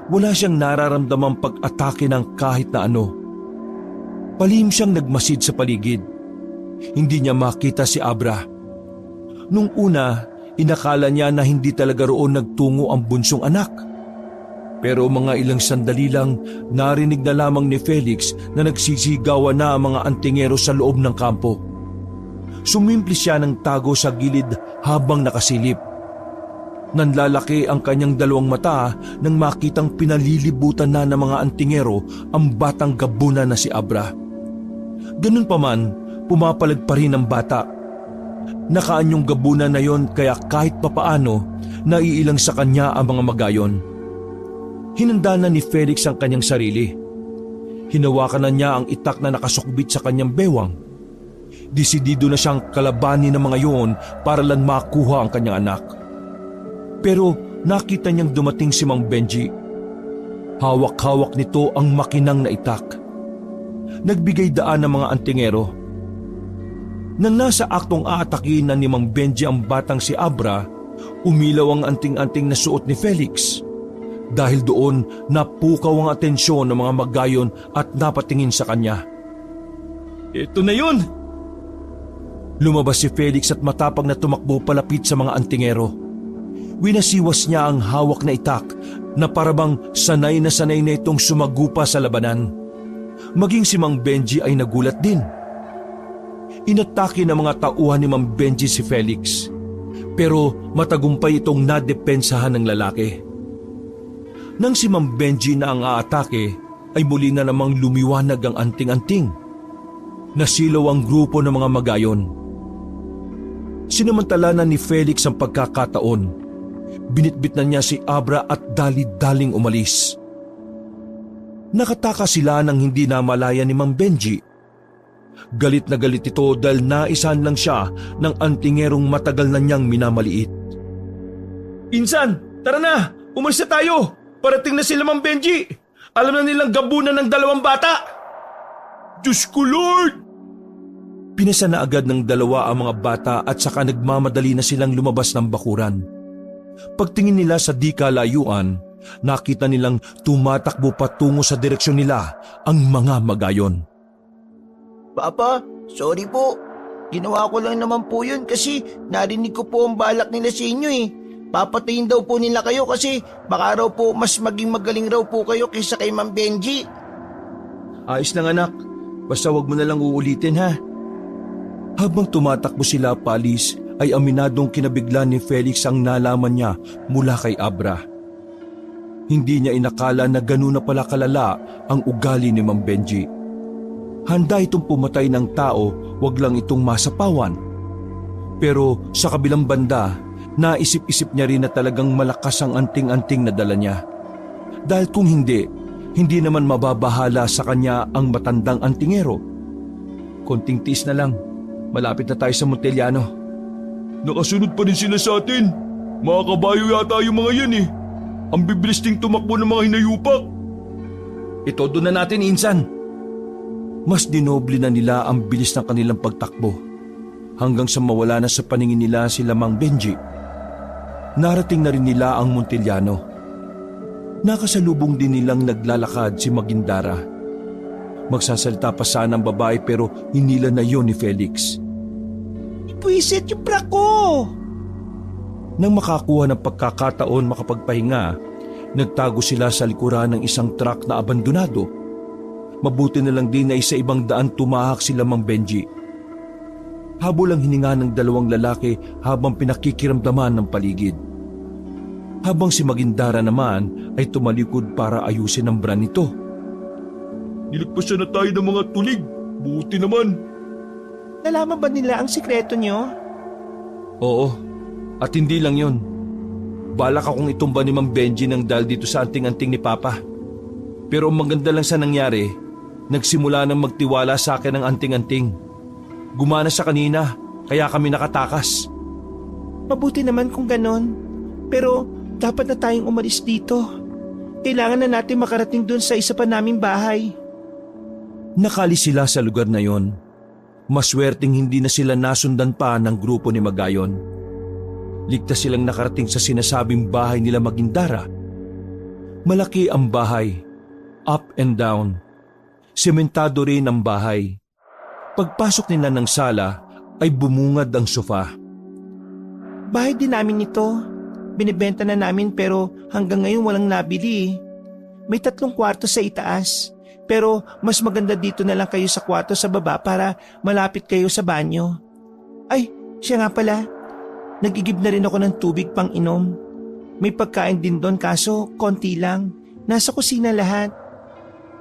Wala siyang nararamdamang pag-atake ng kahit na ano. Palihim siyang nagmasid sa paligid. Hindi niya makita si Abra. Nung una, inakala niya na hindi talaga roon nagtungo ang bunsong anak. Pero mga ilang sandali lang, narinig na lamang ni Felix na nagsisigawan na ang mga antingero sa loob ng kampo. Sumimpli siya ng tago sa gilid habang nakasilip. Nanlalaki ang kanyang dalawang mata nang makitang pinalilibutan na ng mga antingero ang batang gabunan na si Abra. Ganun pa man, pumapalag pa rin ang bata. Nakaanyong gabunan na yon kaya kahit papaano, naiilang sa kanya ang mga magayon. Hinanda na ni Felix ang kanyang sarili. Hinawakan na niya ang itak na nakasukbit sa kanyang bewang. Desidido na siyang kalabanin ng mga yon para lang makuha ang kanyang anak. Pero nakita niyang dumating si Mang Benji. Hawak-hawak nito ang makinang na itak. Nagbigay daan ng mga antingero. Nang nasa aktong aatakin na ni Mang Benji ang batang si Abra, umilaw ang anting-anting na suot ni Felix. Dahil doon, napukaw ang atensyon ng mga magayon at napatingin sa kanya. Ito na yun! Lumabas si Felix at matapang na tumakbo palapit sa mga antingero. Winasiwas niya ang hawak na itak na parabang sanay na itong sumagupa sa labanan. Maging si Mang Benji ay nagulat din. Inatake ng mga tauhan ni Mang Benji si Felix, pero matagumpay itong nadepensahan ng lalaki. Nang si Mang Benji na ang aatake, ay muli na namang lumiwanag ang anting-anting. Nasilaw ang grupo ng mga magayon. Sinamantala na ni Felix ang pagkakataon. Binitbit na niya si Abra at dali-daling umalis. Nakataka sila nang hindi namalaya ni Mang Benji. Galit na galit ito dahil naisahan lang siya ng antingerong matagal na niyang minamaliit. Insan, tara na! Umalis na tayo! Parating na sila Mang Benji! Alam na nilang gabunan ng dalawang bata! Diyos ko Lord! Pinasa na agad ng dalawa ang mga bata at saka nagmamadali na silang lumabas ng bakuran. Pagtingin nila sa di kalayuan, nakita nilang tumatakbo patungo sa direksyon nila ang mga magayon. Papa, sorry po. Ginawa ko lang naman po yun kasi narinig ko po ang balak nila sa inyo eh. Papatayin daw po nila kayo kasi baka raw po mas maging magaling raw po kayo kaysa kay Mang Benji. Ayos lang anak, basta wag mo na lang uulitin ha. Habang tumatakbo sila paalis ay aminadong kinabigla ni Felix ang nalaman niya mula kay Abra. Hindi niya inakala na ganun na pala kalala ang ugali ni Mang Benji. Handa itong pumatay ng tao, wag lang itong masapawan. Pero sa kabilang banda, naisip-isip niya rin na talagang malakas ang anting-anting na dala niya. Dahil kung hindi naman mababahala sa kanya ang matandang antingero. Konting tiis na lang, malapit na tayo sa Montellano. Nakasunod pa rin sila sa atin. Mga kabayo yata yung mga yan eh. Ang bibilis ding tumakbo ng mga hinayupak. Itodo na natin, Insan. Mas dinoble na nila ang bilis ng kanilang pagtakbo hanggang sa mawala na sa paningin nila sila Mang Benji. Narating na rin nila ang Montellano. Nakasalubong din nilang naglalakad si Magindara. Magsasalita pa sana ang babae pero hinila na yon ni Felix. Ipuisit yung bra ko! Nang makakuha ng pagkakataon makapagpahinga, nagtago sila sa likuran ng isang truck na abandonado. Mabuti na lang din na sa ibang daan tumahak sila Mang Benji. Habol ang hininga ng dalawang lalaki habang pinakikiramdaman ng paligid. Habang si Magindara naman ay tumalikod para ayusin ang bra nito. Nilagpasan na tayo ng mga tulig. Buti naman. Nalaman ba nila ang sikreto nyo? Oo, at hindi lang yon. Balak akong itumba ni Mang Benji ng dahil dito sa anting-anting ni Papa. Pero ang maganda lang sa nangyari, nagsimula nang magtiwala sa akin ang anting-anting. Gumana sa kanina, kaya kami nakatakas. Mabuti naman kung ganon. Pero dapat na tayong umalis dito. Kailangan na natin makarating dun sa isa pa naming bahay. Nakalis sila sa lugar na yon. Maswerteng hindi na sila nasundan pa ng grupo ni Magayon. Ligtas silang nakarating sa sinasabing bahay nila Magindara. Malaki ang bahay, up and down. Sementado rin ang bahay. Pagpasok nila ng sala ay bumungad ang sofa. Bahay din namin ito. Binibenta na namin pero hanggang ngayon walang nabili. May 3 kwarto sa itaas. Pero mas maganda dito na lang kayo sa kwarto sa baba para malapit kayo sa banyo. Ay, siya nga pala. Nagigib na rin ako ng tubig pang inom. May pagkain din doon kaso konti lang. Nasa kusina lahat.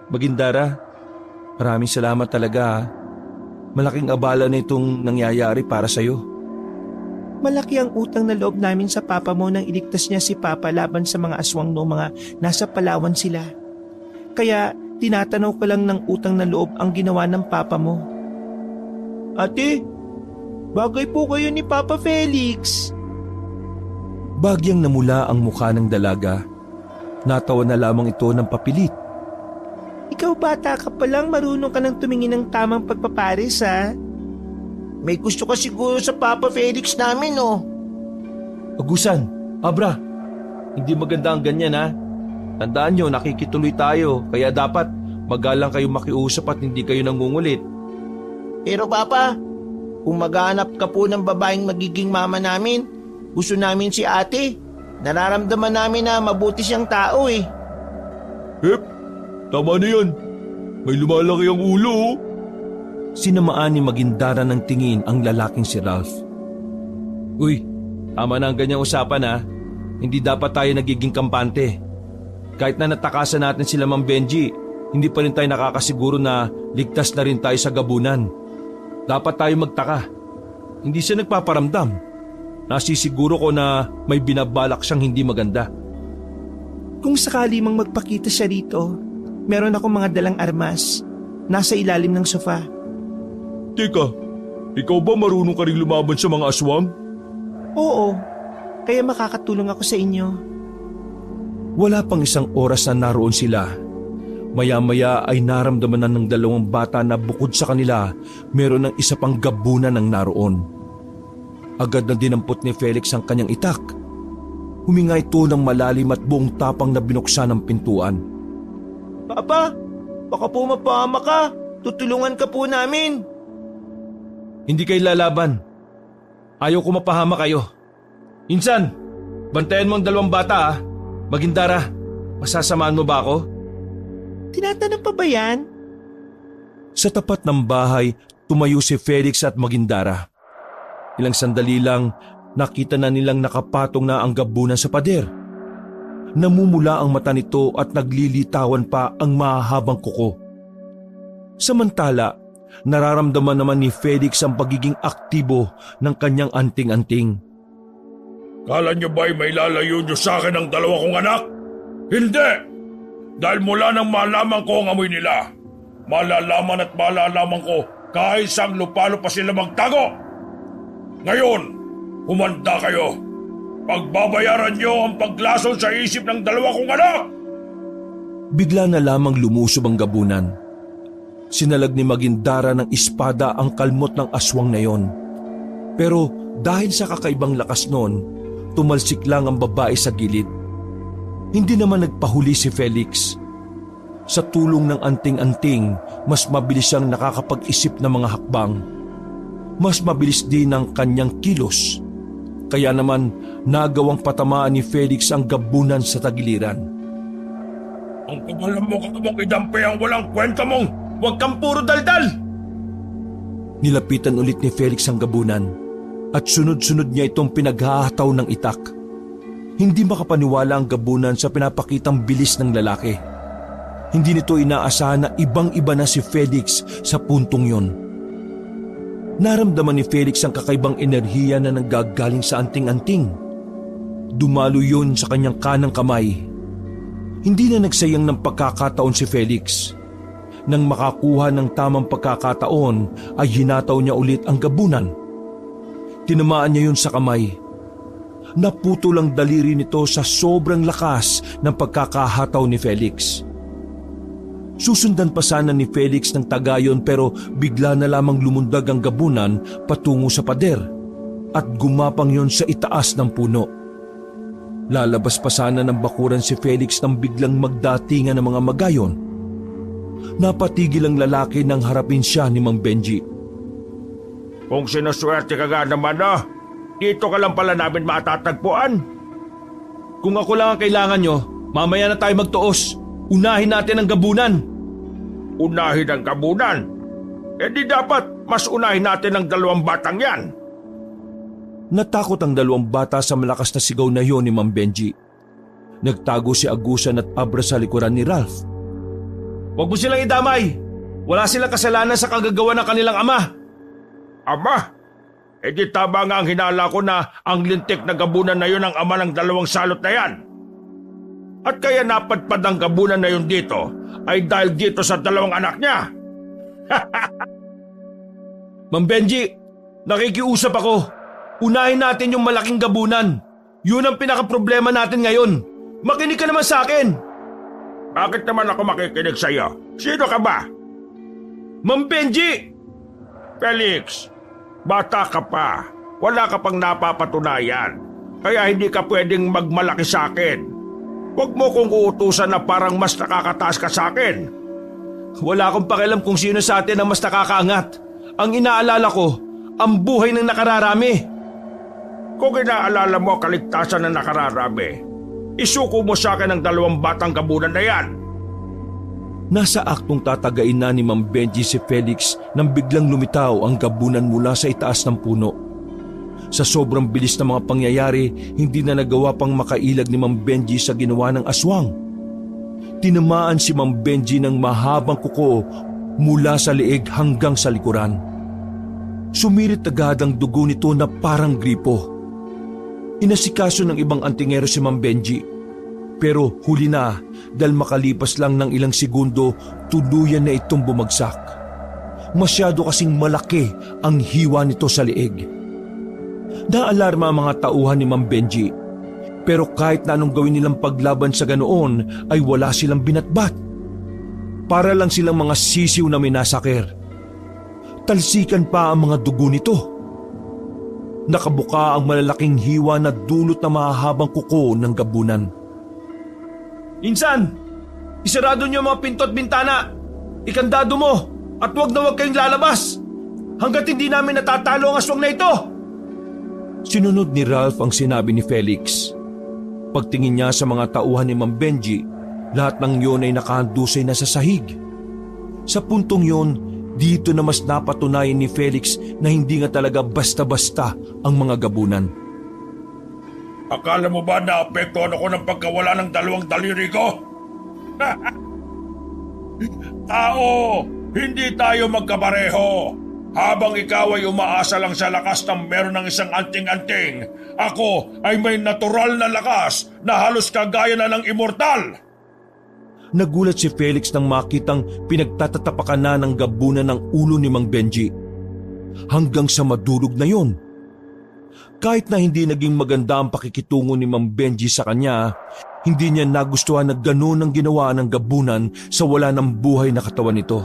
Magindara, maraming salamat talaga. Malaking abala na itong nangyayari para sa'yo. Malaki ang utang na loob namin sa papa mo nang iligtas niya si Papa laban sa mga aswang no mga nasa Palawan sila. Kaya tinatanaw ko lang ng utang na loob ang ginawa ng papa mo. Ate, bagay po kayo ni Papa Felix. Bagyang namula ang mukha ng dalaga. Natawa na lamang ito ng papilit. Ikaw bata ka palang marunong ka nang tumingin ng tamang pagpapares ha? May gusto ka siguro sa Papa Felix namin oh. Agusan, Abra, hindi maganda ang ganyan ha. Tandaan nyo, nakikituloy tayo kaya dapat magalang kayo makiusap at hindi kayo nangungulit. Pero Papa, kung maghanap ka po ng babaeng magiging mama namin, gusto namin si ate. Nararamdaman namin na mabuti siyang tao eh. Hep, tama na yan. May lumalaki ang ulo oh. Sinamaan ni Magindara ng tingin ang lalaking si Ralph. Uy, tama na ang ganyang usapan ha. Hindi dapat tayo nagiging kampante. Kahit na natakasan natin sila Mang Benji, hindi pa rin tayo nakakasiguro na ligtas na rin tayo sa gabunan. Dapat tayo magtaka. Hindi siya nagpaparamdam. Nasisiguro ko na may binabalak siyang hindi maganda. Kung sakali mang magpakita siya rito, meron akong mga dalang armas. Nasa ilalim ng sofa. Teka, ikaw ba marunong ka rin lumaban sa mga aswang? Oo, kaya makakatulong ako sa inyo. Wala pang isang oras na naroon sila. Maya-maya ay naramdaman na ng dalawang bata na bukod sa kanila, meron ng isa pang gabunan ng naroon. Agad na dinampot ni Felix ang kanyang itak. Huminga ito ng malalim at buong tapang na binuksan ang pintuan. Papa, baka po mapahama ka. Tutulungan ka po namin. Hindi kayo lalaban. Ayaw ko mapahama kayo. Insan, bantayan mo ang dalawang bata ha. Magindara, masasamaan mo ba ako? Tinatanong pa ba yan? Sa tapat ng bahay, tumayo si Felix at Magindara. Ilang sandali lang, nakita na nilang nakapatong na ang gabunan sa pader. Namumula ang mata nito at naglilitawan pa ang mahahabang kuko. Samantala, nararamdaman naman ni Felix ang pagiging aktibo ng kanyang anting-anting. Kala niyo ba'y may lalayo niyo sa akin ang dalawa kong anak? Hindi! Dahil mula nang malaman ko ang amoy nila, malalaman at malalaman ko kahit sang lupalo pa sila magtago. Ngayon, humanda kayo. Pagbabayaran niyo ang paglason sa isip ng dalawa kong anak! Bigla na lamang lumusob ang gabunan. Sinalag ni Magindara ng espada ang kalmot ng aswang na yon. Pero dahil sa kakaibang lakas noon, tumalsik lang ang babae sa gilid. Hindi naman nagpahuli si Felix. Sa tulong ng anting-anting, mas mabilis siyang nakakapag-isip ng mga hakbang. Mas mabilis din ang kanyang kilos. Kaya naman nagawang patamaan ni Felix ang gabunan sa tagiliran. Ang kabalan mo kakamang idampi ang walang kwenta mong Huwag kang puro daldal! Nilapitan ulit ni Felix ang gabunan at sunod-sunod niya itong pinaghahataw ng itak. Hindi makapaniwala ang gabunan sa pinapakitang bilis ng lalaki. Hindi nito inaasahan na ibang-iba na si Felix sa puntong yon. Naramdaman ni Felix ang kakaibang enerhiya na nanggagaling sa anting-anting. Dumalo yun sa kanyang kanang kamay. Hindi na nagsayang ng pagkakataon si Felix. Nang makakuha ng tamang pagkakataon ay hinataw niya ulit ang gabunan. Tinamaan niya yun sa kamay. Naputol ang daliri nito sa sobrang lakas ng pagkakahataw ni Felix. Susundan pa sana ni Felix ng tagayon pero bigla na lamang lumundag ang gabunan patungo sa pader at gumapang yon sa itaas ng puno. Lalabas pa sana ng bakuran si Felix nang biglang magdatingan ng mga magayon. Napatigil ang lalaki nang harapin siya ni Mang Benji. Kung sinuswerte ka nga naman dito ka lang pala namin matatagpuan. Kung ako lang ang kailangan nyo, mamaya na tayo magtuos. Unahin natin ang gabunan. unahin ang gabunan? Eh di dapat mas unahin natin ang dalawang batang yan. Natakot ang dalawang bata sa malakas na sigaw na yon ni Mang Benji. Nagtago si Agusan at Abra sa likuran ni Ralph. Huwag mo silang idamay. Wala silang kasalanan sa kagagawa ng kanilang ama. Ama? Eh di tama nga ang hinala ko na ang lintik na gabunan na yun ang ama ng dalawang salot na yan. At kaya napadpad ang gabunan na yun dito ay dahil dito sa dalawang anak niya. Mang Benji, nakikiusap ako. Unahin natin yung malaking gabunan. Yun ang pinaka-problema natin ngayon. Makinig ka naman sa akin. Bakit naman ako makikinig sa iyo? Sino ka ba? Mang Benji! Felix, bata ka pa. Wala ka pang napapatunayan. Kaya hindi ka pwedeng magmalaki sa akin. Huwag mo kong uutusan na parang mas nakakataas ka sa akin. Wala akong pakialam kung sino sa atin ang mas nakakaangat. Ang inaalala ko, ang buhay ng nakararami. Kung inaalala mo kaligtasan ng nakararami, isuko mo sa akin ang dalawang batang gabunan na yan. Nasa aktong tatagain na ni Mang Benji si Felix nang biglang lumitaw ang gabunan mula sa itaas ng puno. Sa sobrang bilis ng mga pangyayari, hindi na nagawa pang makailag ni Mang Benji sa ginawa ng aswang. Tinamaan si Mang Benji ng mahabang kuko mula sa leeg hanggang sa likuran. Sumirit agad ang dugo nito na parang gripo. Inasikaso ng ibang antingero si Mang Benji. Pero huli na dahil makalipas lang ng ilang segundo, tuluyan na itong bumagsak. Masyado kasing malaki ang hiwa nito sa leeg. Naalarma ang mga tauhan ni Mang Benji. Pero kahit na anong gawin nilang paglaban sa ganoon ay wala silang binatbat. Para lang silang mga sisiw na minasakir. Talsikan pa ang mga dugo nito. Nakabuka ang malalaking hiwa na dulot na mahahabang kuko ng gabunan. Insan, isarado niyo ang mga pinto at bintana. Ikandado mo at huwag na huwag kayong lalabas hanggat hindi namin natatalo ang aswang na ito. Sinunod ni Ralph ang sinabi ni Felix. Pagtingin niya sa mga tauhan ni Mang Benji, lahat ng yon ay nakahandusay na sa sahig. Sa puntong yon, Dito na mas napatunayan ni Felix na hindi nga talaga basta-basta ang mga gabunan. Akala mo ba naapektuhan ako ng pagkawala ng dalawang daliri ko? Tao, hindi tayo magkapareho. Habang ikaw ay umaasa lang sa lakas ng meron ng isang anting-anting, ako ay may natural na lakas na halos kagaya na ng immortal. Nagulat si Felix nang makitang pinagtatatapakan na ng gabunan ng ulo ni Mang Benji. Hanggang sa madurog na yon. Kahit na hindi naging maganda ang pakikitungo ni Mang Benji sa kanya, hindi niya nagustuhan na gano'n ang ginawa ng gabunan sa wala ng buhay na katawan nito.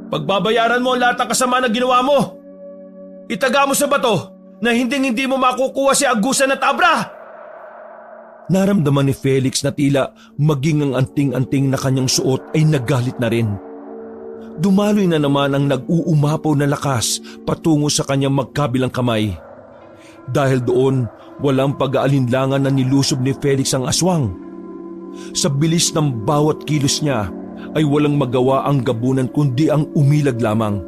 Pagbabayaran mo ang lahat ng kasama na ginawa mo. Itaga mo sa bato na hindi mo makukuha si Agusan at Abra. Naramdaman ni Felix na tila maging ang anting-anting na kanyang suot ay nagalit na rin. Dumaloy na naman ang nag-uumapaw na lakas patungo sa kanyang magkabilang kamay. Dahil doon, walang pag-aalinlangan na nilusob ni Felix ang aswang. Sa bilis ng bawat kilos niya, ay walang magawa ang gabunan kundi ang umilag lamang.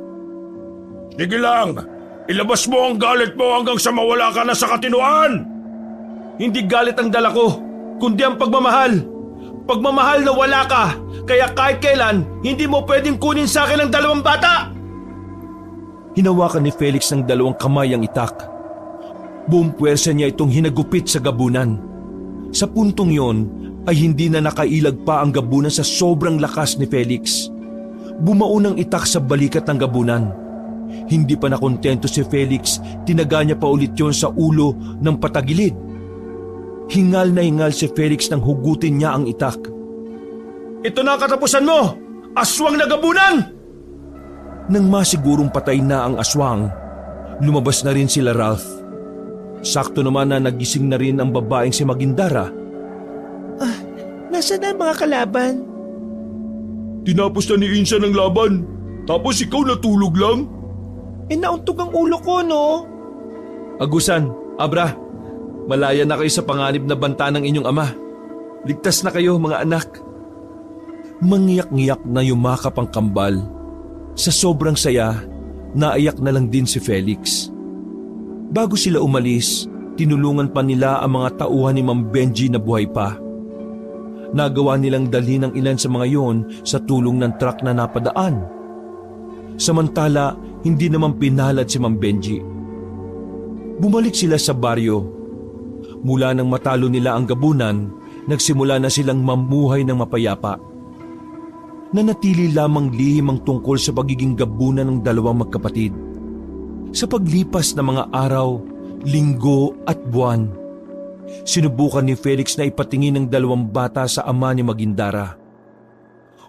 Sige lang, ilabas mo ang galit mo hanggang sa mawala ka na sa katinuan. Hindi galit ang dala ko, kundi ang pagmamahal. Pagmamahal na wala ka, kaya kahit kailan, hindi mo pwedeng kunin sa akin ang dalawang bata. Hinawakan ni Felix ng dalawang kamay ang itak. Buong puwersa niya itong hinagupit sa gabunan. Sa puntong yon, ay hindi na nakailag pa ang gabunan sa sobrang lakas ni Felix. Bumaon ang itak sa balikat ng gabunan. Hindi pa nakontento si Felix, tinaga niya pa ulit yon sa ulo ng patagilid. Hingal na hingal si Felix nang hugutin niya ang itak. Ito na ang katapusan mo, aswang na gabunan! Nang masigurong patay na ang aswang, lumabas na rin sila Ralph. Sakto naman na nagising na rin ang babaeng si Magindara. Nasaan na ang mga kalaban? Tinapos na ni Insan ang laban, tapos ikaw natulog lang? Nauntog ang ulo ko, no? Agusan, Abra, malaya na kayo sa panganib na banta ng inyong ama. Ligtas na kayo, mga anak. Mangyak-ngyak na yumakap ang kambal. Sa sobrang saya, naiyak na lang din si Felix. Bago sila umalis, tinulungan pa nila ang mga tauhan ni Mang Benji na buhay pa. Nagawa nilang dalhin ang ilan sa mga yon sa tulong ng truck na napadaan. Samantala, hindi naman pinalad si Mang Benji. Bumalik sila sa baryo. Mula nang matalo nila ang gabunan, nagsimula na silang mamuhay ng mapayapa. Nanatili lamang lihim ang tungkol sa pagiging gabunan ng dalawang magkapatid. Sa paglipas ng mga araw, linggo at buwan, sinubukan ni Felix na ipatingin ng dalawang bata sa ama ni Magindara.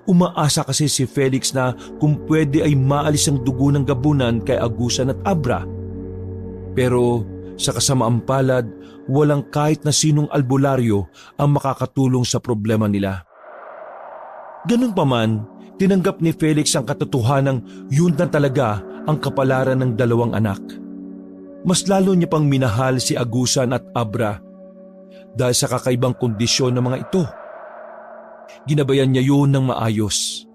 Umaasa kasi si Felix na kung pwede ay maalis ang dugo ng gabunan kay Agusan at Abra. Pero sa kasamaang palad, walang kahit na sinong albularyo ang makakatulong sa problema nila. Ganun pa man, tinanggap ni Felix ang katotohanang yun na talaga ang kapalaran ng dalawang anak. Mas lalo niya pang minahal si Agusan at Abra dahil sa kakaibang kondisyon ng mga ito. Ginabayan niya yun ng maayos.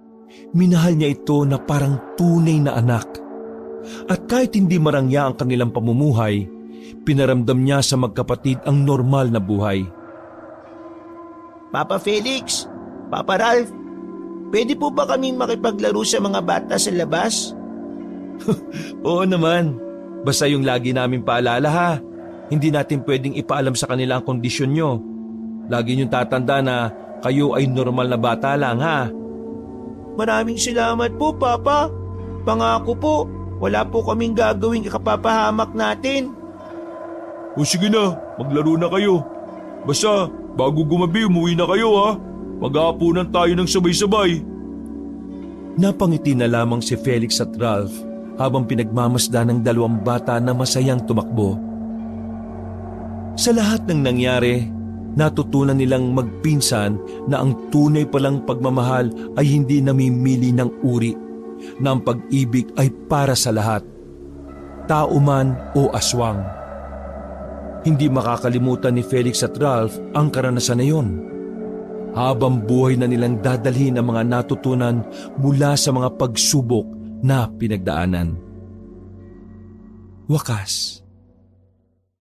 Minahal niya ito na parang tunay na anak. At kahit hindi marangya ang kanilang pamumuhay, pinaramdam niya sa magkapatid ang normal na buhay. Papa Felix, Papa Ralph, pwede po ba kaming makipaglaro sa mga bata sa labas? Oo naman, basta yung lagi namin paalala ha. Hindi natin pwedeng ipaalam sa kanila ang kondisyon nyo. Lagi niyong tatanda na kayo ay normal na bata lang ha. Maraming salamat po, Papa. Pangako po, wala po kaming gagawing ikapapahamak natin. O sige na, maglaro na kayo. Basta, bago gumabi umuwi na kayo ha. Mag-aapunan tayo ng sabay-sabay. Napangiti na lamang si Felix at Ralph habang pinagmamasdan ng dalawang bata na masayang tumakbo. Sa lahat ng nangyari, natutunan nilang magpinsan na ang tunay palang pagmamahal ay hindi namimili ng uri, na ang pag-ibig ay para sa lahat, tao man o aswang. Hindi makakalimutan ni Felix at Ralph ang karanasan na iyon. Habang buhay na nilang dadalhin ang mga natutunan mula sa mga pagsubok na pinagdaanan. Wakas,